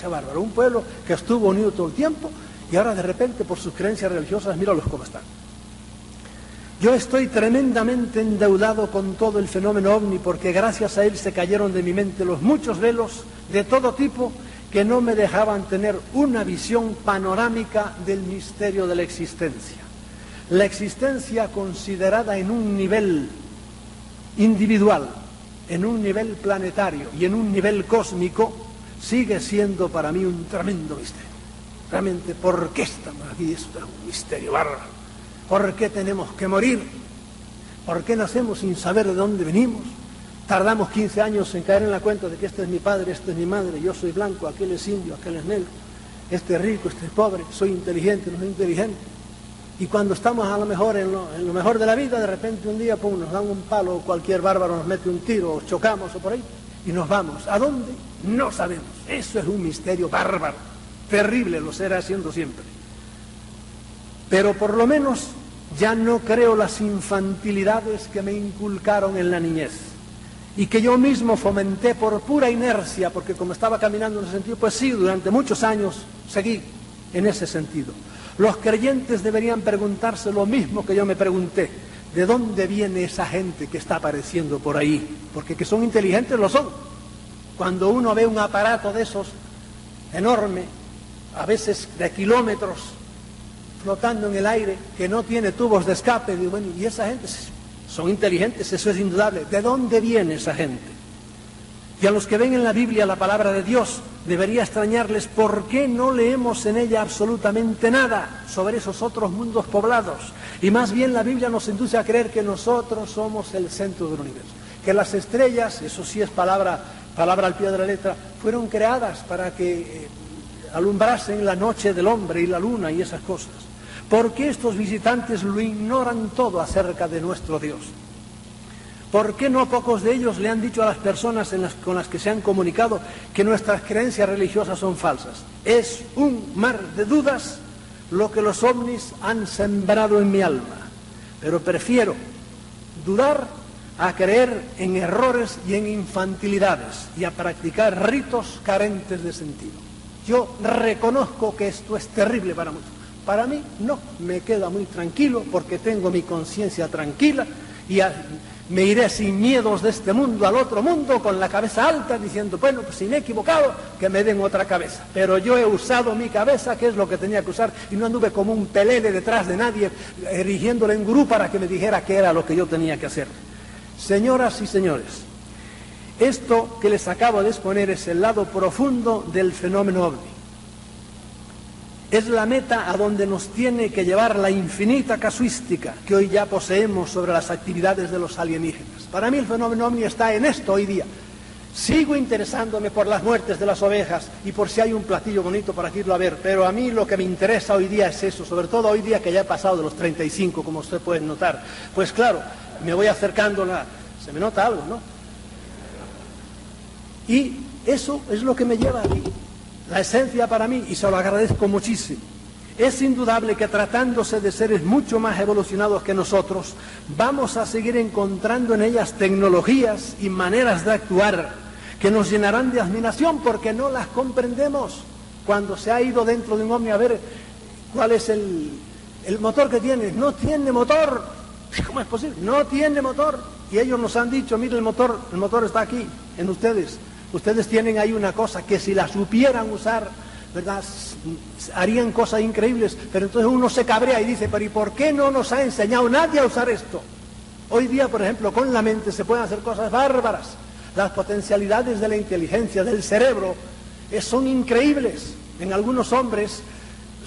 Bárbaro, un pueblo que estuvo unido todo el tiempo y ahora de repente por sus creencias religiosas, míralos cómo están. Yo estoy tremendamente endeudado con todo el fenómeno ovni porque gracias a él se cayeron de mi mente los muchos velos de todo tipo que no me dejaban tener una visión panorámica del misterio de la existencia. La existencia considerada en un nivel individual, en un nivel planetario y en un nivel cósmico sigue siendo para mí un tremendo misterio. Realmente, ¿por qué estamos aquí? Es un misterio bárbaro. ¿Por qué tenemos que morir? ¿Por qué nacemos sin saber de dónde venimos? Tardamos 15 años en caer en la cuenta de que este es mi padre, este es mi madre, yo soy blanco, aquel es indio, aquel es negro, este es rico, este es pobre, soy inteligente, no soy inteligente. Y cuando estamos a lo mejor en lo mejor de la vida, de repente un día nos dan un palo, o cualquier bárbaro nos mete un tiro, o chocamos o por ahí, y nos vamos. ¿A dónde? No sabemos. Eso es un misterio bárbaro, terrible, lo será siendo siempre. Pero por lo menos ya no creo las infantilidades que me inculcaron en la niñez y que yo mismo fomenté por pura inercia, porque como estaba caminando en ese sentido, pues sí, durante muchos años seguí en ese sentido. Los creyentes deberían preguntarse lo mismo que yo me pregunté: ¿de dónde viene esa gente que está apareciendo por ahí? Porque que son inteligentes lo son. Cuando uno ve un aparato de esos enorme, a veces de kilómetros, flotando en el aire, que no tiene tubos de escape, digo, bueno, y esa gente son inteligentes, eso es indudable. ¿De dónde viene esa gente? Y a los que ven en la Biblia la palabra de Dios, debería extrañarles por qué no leemos en ella absolutamente nada sobre esos otros mundos poblados. Y más bien la Biblia nos induce a creer que nosotros somos el centro del universo. Que las estrellas, eso sí es palabra al pie de la letra, fueron creadas para que alumbrasen la noche del hombre y la luna y esas cosas. ¿Por qué estos visitantes lo ignoran todo acerca de nuestro Dios? ¿Por qué no pocos de ellos le han dicho a las personas con las que se han comunicado que nuestras creencias religiosas son falsas? Es un mar de dudas lo que los ovnis han sembrado en mi alma. Pero prefiero dudar a creer en errores y en infantilidades y a practicar ritos carentes de sentido. Yo reconozco que esto es terrible para muchos. Para mí no, me queda muy tranquilo porque tengo mi conciencia tranquila y me iré sin miedos de este mundo al otro mundo con la cabeza alta diciendo, bueno, pues si me he equivocado, que me den otra cabeza. Pero yo he usado mi cabeza, que es lo que tenía que usar, y no anduve como un pelele detrás de nadie, erigiéndole en gurú para que me dijera qué era lo que yo tenía que hacer. Señoras y señores, esto que les acabo de exponer es el lado profundo del fenómeno ovni. Es la meta a donde nos tiene que llevar la infinita casuística que hoy ya poseemos sobre las actividades de los alienígenas. Para mí el fenómeno ovni está en esto hoy día. Sigo interesándome por las muertes de las ovejas y por si hay un platillo bonito para irlo a ver, pero a mí lo que me interesa hoy día es eso, sobre todo hoy día que ya he pasado de los 35, como usted puede notar. Pues claro, me voy acercando, se me nota algo, ¿no? Y eso es lo que me lleva a mí. La esencia para mí, y se lo agradezco muchísimo, es indudable que tratándose de seres mucho más evolucionados que nosotros, vamos a seguir encontrando en ellas tecnologías y maneras de actuar que nos llenarán de admiración porque no las comprendemos. Cuando se ha ido dentro de un ovni a ver cuál es el motor que tiene, no tiene motor. ¿Cómo es posible? No tiene motor. Y ellos nos han dicho, mire, el motor está aquí, en ustedes. Ustedes tienen ahí una cosa que si la supieran usar, ¿verdad?, harían cosas increíbles. Pero entonces uno se cabrea y dice, pero ¿y por qué no nos ha enseñado nadie a usar esto? Hoy día, por ejemplo, con la mente se pueden hacer cosas bárbaras. Las potencialidades de la inteligencia, del cerebro, son increíbles. En algunos hombres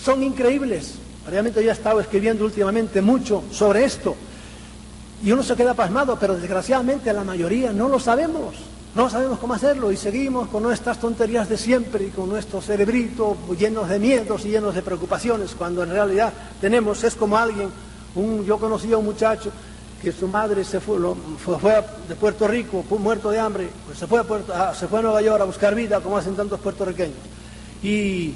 son increíbles. Realmente yo he estado escribiendo últimamente mucho sobre esto. Y uno se queda pasmado, pero desgraciadamente la mayoría no lo sabemos. No sabemos cómo hacerlo y seguimos con nuestras tonterías de siempre y con nuestro cerebrito llenos de miedos y llenos de preocupaciones, cuando en realidad es como alguien, yo conocí a un muchacho que su madre se fue de Puerto Rico, muerto de hambre, pues se fue a Nueva York a buscar vida, como hacen tantos puertorriqueños. Y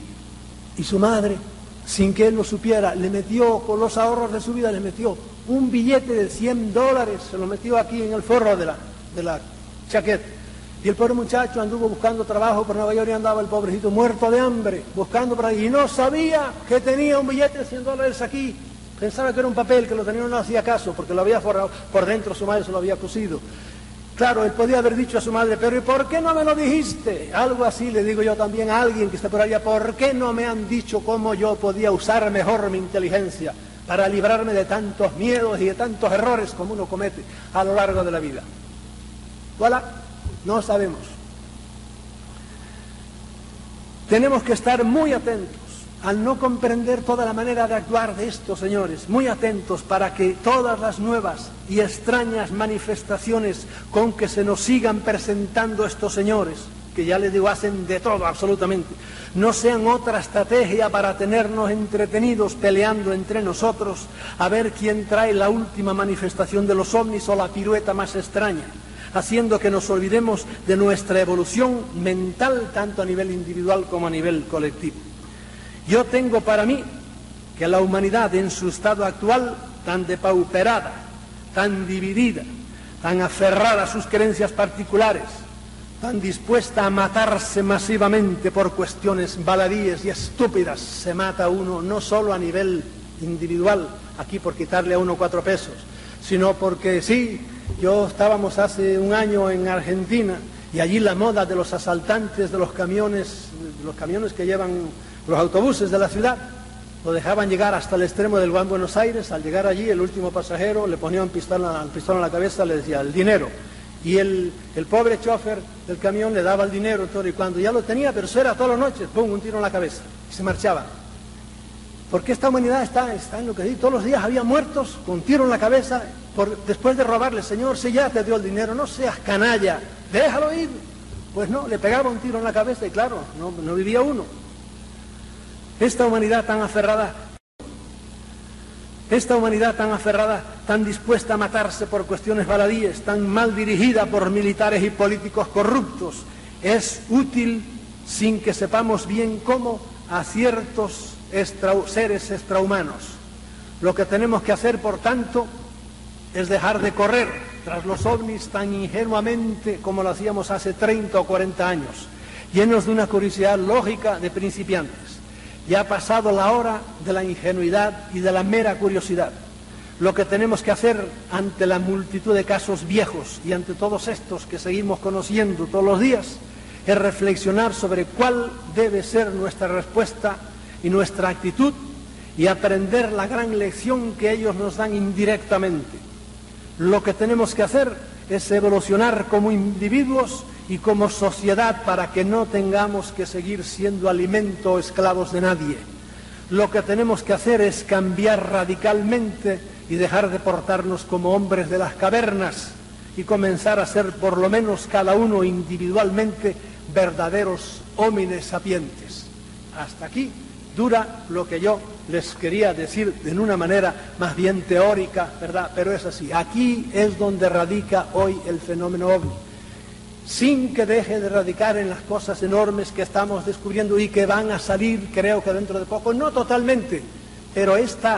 su madre, sin que él lo supiera, le metió, con los ahorros de su vida, le metió un billete de $100, se lo metió aquí en el forro de la chaqueta. Y el pobre muchacho anduvo buscando trabajo por Nueva York y andaba el pobrecito muerto de hambre, buscando por ahí. Y no sabía que tenía un billete de $100 aquí. Pensaba que era un papel, que lo tenía, no hacía caso, porque lo había forrado por dentro, su madre se lo había cosido. Claro, él podía haber dicho a su madre, pero ¿y por qué no me lo dijiste? Algo así le digo yo también a alguien que está por allá, ¿por qué no me han dicho cómo yo podía usar mejor mi inteligencia para librarme de tantos miedos y de tantos errores como uno comete a lo largo de la vida? Voilà. No sabemos. Tenemos que estar muy atentos al no comprender toda la manera de actuar de estos señores, muy atentos para que todas las nuevas y extrañas manifestaciones con que se nos sigan presentando estos señores, que ya les digo, hacen de todo absolutamente, no sean otra estrategia para tenernos entretenidos peleando entre nosotros a ver quién trae la última manifestación de los ovnis o la pirueta más extraña, haciendo que nos olvidemos de nuestra evolución mental tanto a nivel individual como a nivel colectivo. Yo tengo para mí que la humanidad en su estado actual, tan depauperada, tan dividida, tan aferrada a sus creencias particulares, tan dispuesta a matarse masivamente por cuestiones baladíes y estúpidas, se mata uno no solo a nivel individual, aquí por quitarle a uno 4 pesos, sino porque sí, estábamos hace un año en Argentina y allí la moda de los asaltantes de los camiones que llevan los autobuses de la ciudad, lo dejaban llegar hasta el extremo del Gran Buenos Aires. Al llegar allí, el último pasajero le ponía un pistón en la cabeza, le decía, el dinero. Y el pobre chofer del camión le daba el dinero todo, y cuando ya lo tenía, pero eso era todas las noches, ¡pum!, un tiro en la cabeza, y se marchaba. Porque esta humanidad está en lo que digo, todos los días había muertos con tiro en la cabeza, después de robarle, Señor, si ya te dio el dinero, no seas canalla, déjalo ir. Pues no, le pegaba un tiro en la cabeza y claro, no vivía uno. Esta humanidad tan aferrada, tan dispuesta a matarse por cuestiones baladíes, tan mal dirigida por militares y políticos corruptos, es útil sin que sepamos bien cómo a ciertos seres extrahumanos. Lo que tenemos que hacer, por tanto, es dejar de correr tras los ovnis tan ingenuamente como lo hacíamos hace 30 o 40 años, llenos de una curiosidad lógica de principiantes. Ya ha pasado la hora de la ingenuidad y de la mera curiosidad. Lo que tenemos que hacer ante la multitud de casos viejos y ante todos estos que seguimos conociendo todos los días es reflexionar sobre cuál debe ser nuestra respuesta y nuestra actitud y aprender la gran lección que ellos nos dan indirectamente. Lo que tenemos que hacer es evolucionar como individuos y como sociedad para que no tengamos que seguir siendo alimento o esclavos de nadie. Lo que tenemos que hacer es cambiar radicalmente y dejar de portarnos como hombres de las cavernas y comenzar a ser por lo menos cada uno individualmente verdaderos homines sapientes. Hasta aquí dura lo que yo les quería decir en una manera más bien teórica, ¿verdad? Pero es así. Aquí es donde radica hoy el fenómeno ovni. Sin que deje de radicar en las cosas enormes que estamos descubriendo y que van a salir, creo que dentro de poco, no totalmente, pero este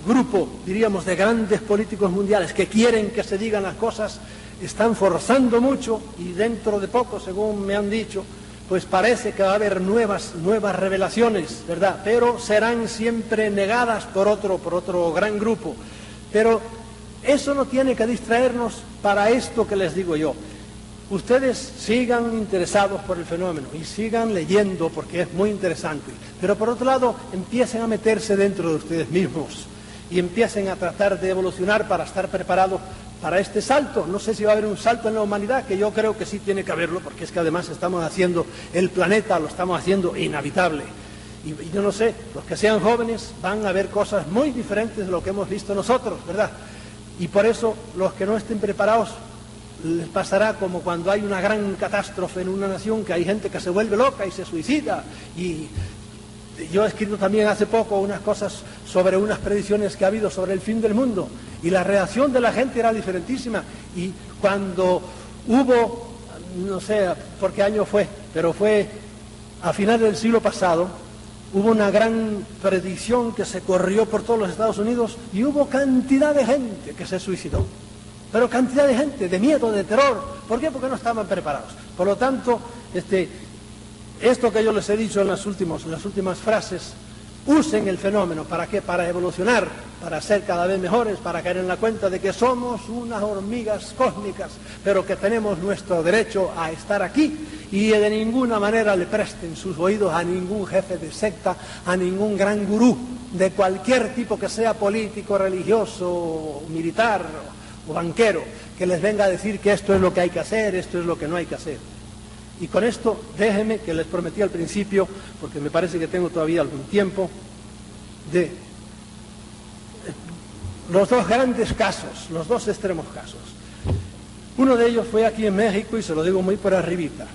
grupo, diríamos, de grandes políticos mundiales que quieren que se digan las cosas, están forzando mucho y dentro de poco, según me han dicho, pues parece que va a haber nuevas revelaciones, ¿verdad? Pero serán siempre negadas por otro gran grupo. Pero eso no tiene que distraernos para esto que les digo yo. Ustedes sigan interesados por el fenómeno y sigan leyendo porque es muy interesante. Pero por otro lado, empiecen a meterse dentro de ustedes mismos y empiecen a tratar de evolucionar para estar preparados para este salto. No sé si va a haber un salto en la humanidad, que yo creo que sí tiene que haberlo, porque es que además estamos haciendo el planeta, lo estamos haciendo inhabitable. Y yo no sé, los que sean jóvenes van a ver cosas muy diferentes de lo que hemos visto nosotros, ¿verdad? Y por eso los que no estén preparados les pasará como cuando hay una gran catástrofe en una nación, que hay gente que se vuelve loca y se suicida. Y yo he escrito también hace poco unas cosas sobre unas predicciones que ha habido sobre el fin del mundo, y la reacción de la gente era diferentísima. Y cuando hubo, no sé por qué año fue, pero fue a finales del siglo pasado, hubo una gran predicción que se corrió por todos los Estados Unidos y hubo cantidad de gente que se suicidó. Pero cantidad de gente, de miedo, de terror. ¿Por qué? Porque no estaban preparados. Por lo tanto, esto que yo les he dicho en las últimas frases, usen el fenómeno. ¿Para qué? Para evolucionar, para ser cada vez mejores, para caer en la cuenta de que somos unas hormigas cósmicas, pero que tenemos nuestro derecho a estar aquí, y de ninguna manera le presten sus oídos a ningún jefe de secta, a ningún gran gurú de cualquier tipo que sea, político, religioso, militar o banquero, que les venga a decir que esto es lo que hay que hacer, esto es lo que no hay que hacer. Y con esto, déjenme, que les prometí al principio, porque me parece que tengo todavía algún tiempo, de los dos grandes casos, los dos extremos casos. Uno de ellos fue aquí en México, y se lo digo muy por arribita,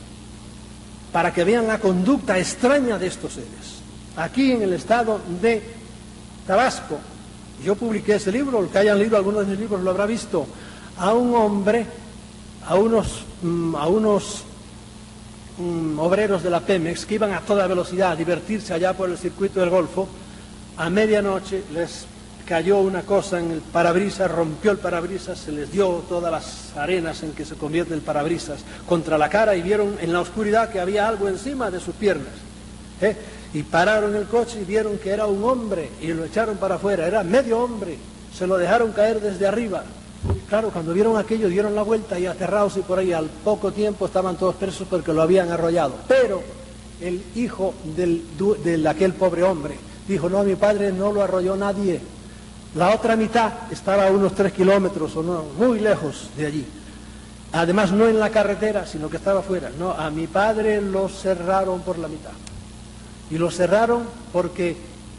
para que vean la conducta extraña de estos seres. Aquí en el estado de Tabasco, yo publiqué ese libro, el que hayan leído algunos de mis libros lo habrá visto, a un hombre, a unos obreros de la Pemex que iban a toda velocidad a divertirse allá por el circuito del Golfo. A medianoche les cayó una cosa en el parabrisas, rompió el parabrisas, se les dio todas las arenas en que se convierte el parabrisas contra la cara, y vieron en la oscuridad que había algo encima de sus piernas, y pararon el coche y vieron que era un hombre y lo echaron para afuera, era medio hombre, se lo dejaron caer desde arriba. Claro, cuando vieron aquello dieron la vuelta y aterrados, y por ahí al poco tiempo estaban todos presos porque lo habían arrollado. Pero el hijo de aquel pobre hombre dijo: no, mi padre no lo arrolló nadie. La otra mitad estaba a unos 3 kilómetros o no, muy lejos de allí. Además, no en la carretera, sino que estaba fuera. No, a mi padre lo cerraron por la mitad. Y lo cerraron porque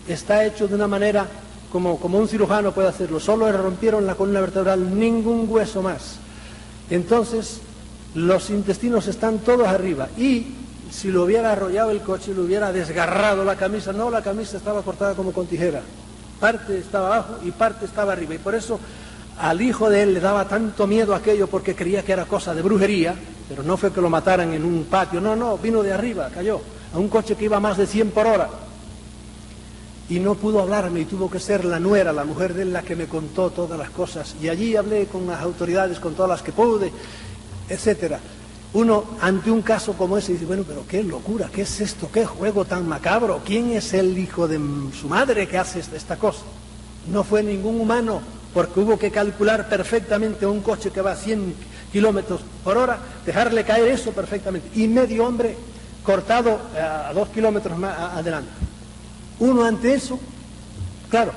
está hecho de una manera como un cirujano puede hacerlo. Solo le rompieron la columna vertebral, ningún hueso más. Entonces, los intestinos están todos arriba. Y si lo hubiera arrollado el coche, le hubiera desgarrado la camisa. No, la camisa estaba cortada como con tijera. Parte estaba abajo y parte estaba arriba. Y por eso al hijo de él le daba tanto miedo aquello, porque creía que era cosa de brujería. Pero no fue que lo mataran en un patio. No, vino de arriba, cayó a un coche que iba a más de 100 por hora. Y no pudo hablarme, y tuvo que ser la nuera, la mujer de él, la que me contó todas las cosas. Y allí hablé con las autoridades, con todas las que pude, etcétera. Uno, ante un caso como ese, dice: bueno, pero qué locura, ¿qué es esto? ¿Qué juego tan macabro? ¿Quién es el hijo de su madre que hace esta cosa? No fue ningún humano, porque hubo que calcular perfectamente un coche que va a 100 kilómetros por hora, dejarle caer eso perfectamente. Y medio hombre cortado a 2 kilómetros más adelante. Uno ante eso, claro,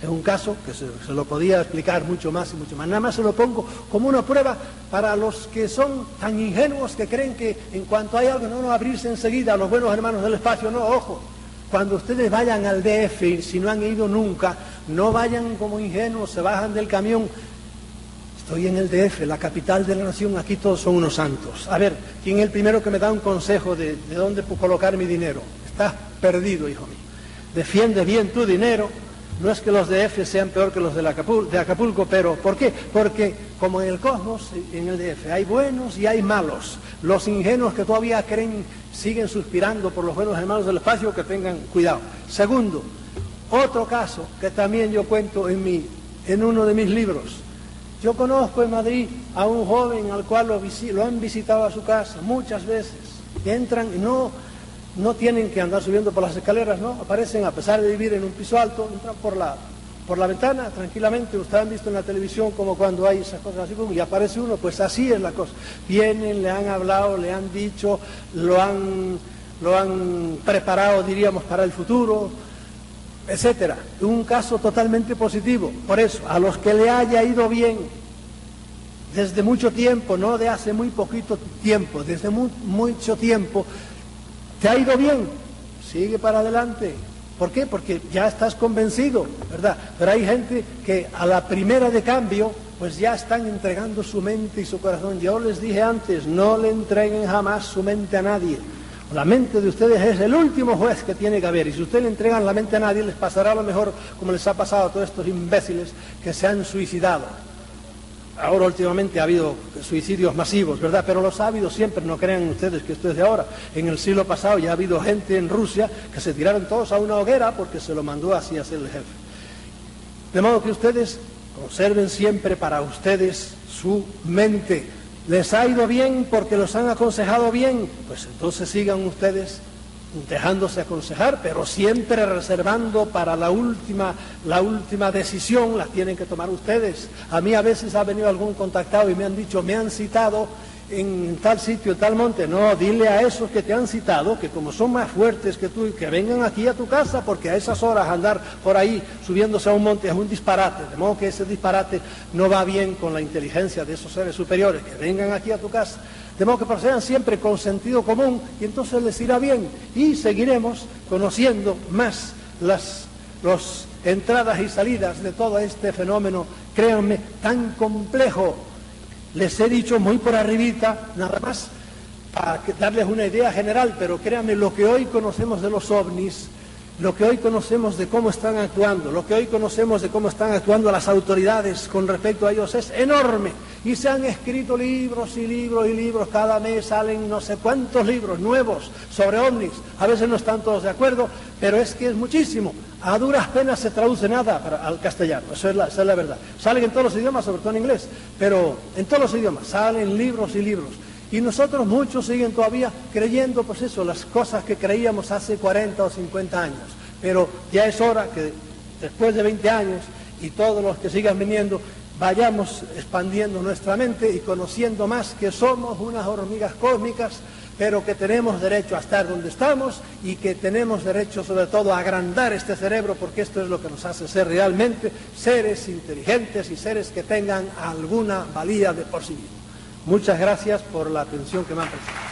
es un caso que se lo podía explicar mucho más y mucho más. Nada más se lo pongo como una prueba para los que son tan ingenuos que creen que en cuanto hay algo, no abrirse enseguida a los buenos hermanos del espacio. No, ojo, cuando ustedes vayan al DF, si no han ido nunca, no vayan como ingenuos, se bajan del camión. Estoy en el DF, la capital de la nación, aquí todos son unos santos. A ver, ¿quién es el primero que me da un consejo de dónde colocar mi dinero? Estás perdido, hijo mío. Defiende bien tu dinero. No es que los DF sean peor que los de Acapulco, pero ¿por qué? Porque como en el cosmos, en el DF, hay buenos y hay malos. Los ingenuos que todavía creen, siguen suspirando por los buenos hermanos del espacio, que tengan cuidado. Segundo, otro caso que también yo cuento en uno de mis libros. Yo conozco en Madrid a un joven al cual lo han visitado a su casa muchas veces. Entran y no tienen que andar subiendo por las escaleras, ¿no? Aparecen, a pesar de vivir en un piso alto, entran por la ventana tranquilamente. Ustedes han visto en la televisión como cuando hay esas cosas así, y aparece uno, pues así es la cosa. Vienen, le han hablado, le han dicho, lo han preparado, diríamos, para el futuro, etcétera. Un caso totalmente positivo. Por eso, a los que le haya ido bien desde mucho tiempo, no de hace muy poquito tiempo, desde mucho tiempo, ¿te ha ido bien? Sigue para adelante. ¿Por qué? Porque ya estás convencido, ¿verdad? Pero hay gente que a la primera de cambio, pues ya están entregando su mente y su corazón. Yo les dije antes, no le entreguen jamás su mente a nadie. La mente de ustedes es el último juez que tiene que haber, y si ustedes le entregan la mente a nadie, les pasará lo mejor como les ha pasado a todos estos imbéciles que se han suicidado. Ahora últimamente ha habido suicidios masivos, ¿verdad? Pero los ha habido siempre, no crean ustedes que esto es de ahora. En el siglo pasado ya ha habido gente en Rusia que se tiraron todos a una hoguera porque se lo mandó así a hacer el jefe. De modo que ustedes conserven siempre para ustedes su mente. ¿Les ha ido bien porque los han aconsejado bien? Pues entonces sigan ustedes dejándose aconsejar, pero siempre reservando para la última decisión, la tienen que tomar ustedes. A mí a veces ha venido algún contactado y me han dicho, me han citado en tal sitio, en tal monte. No, dile a esos que te han citado, que como son más fuertes que tú, que vengan aquí a tu casa, porque a esas horas andar por ahí subiéndose a un monte es un disparate. De modo que ese disparate no va bien con la inteligencia de esos seres superiores, que vengan aquí a tu casa. De modo que procedan siempre con sentido común, y entonces les irá bien, y seguiremos conociendo más las entradas y salidas de todo este fenómeno, créanme, tan complejo, Les he dicho muy por arribita, nada más, para darles una idea general, pero créanme, lo que hoy conocemos de los ovnis, lo que hoy conocemos de cómo están actuando, lo que hoy conocemos de cómo están actuando las autoridades con respecto a ellos es enorme. Y se han escrito libros y libros y libros, cada mes salen no sé cuántos libros nuevos sobre ovnis. A veces no están todos de acuerdo, pero es que es muchísimo. A duras penas se traduce nada al castellano, esa es la verdad. Salen en todos los idiomas, sobre todo en inglés, pero en todos los idiomas salen libros y libros. Y nosotros, muchos siguen todavía creyendo, pues eso, las cosas que creíamos hace 40 o 50 años. Pero ya es hora que después de 20 años y todos los que sigan viniendo, vayamos expandiendo nuestra mente y conociendo más que somos unas hormigas cósmicas, pero que tenemos derecho a estar donde estamos y que tenemos derecho sobre todo a agrandar este cerebro, porque esto es lo que nos hace ser realmente seres inteligentes y seres que tengan alguna valía de por sí mismos. Muchas gracias por la atención que me han prestado.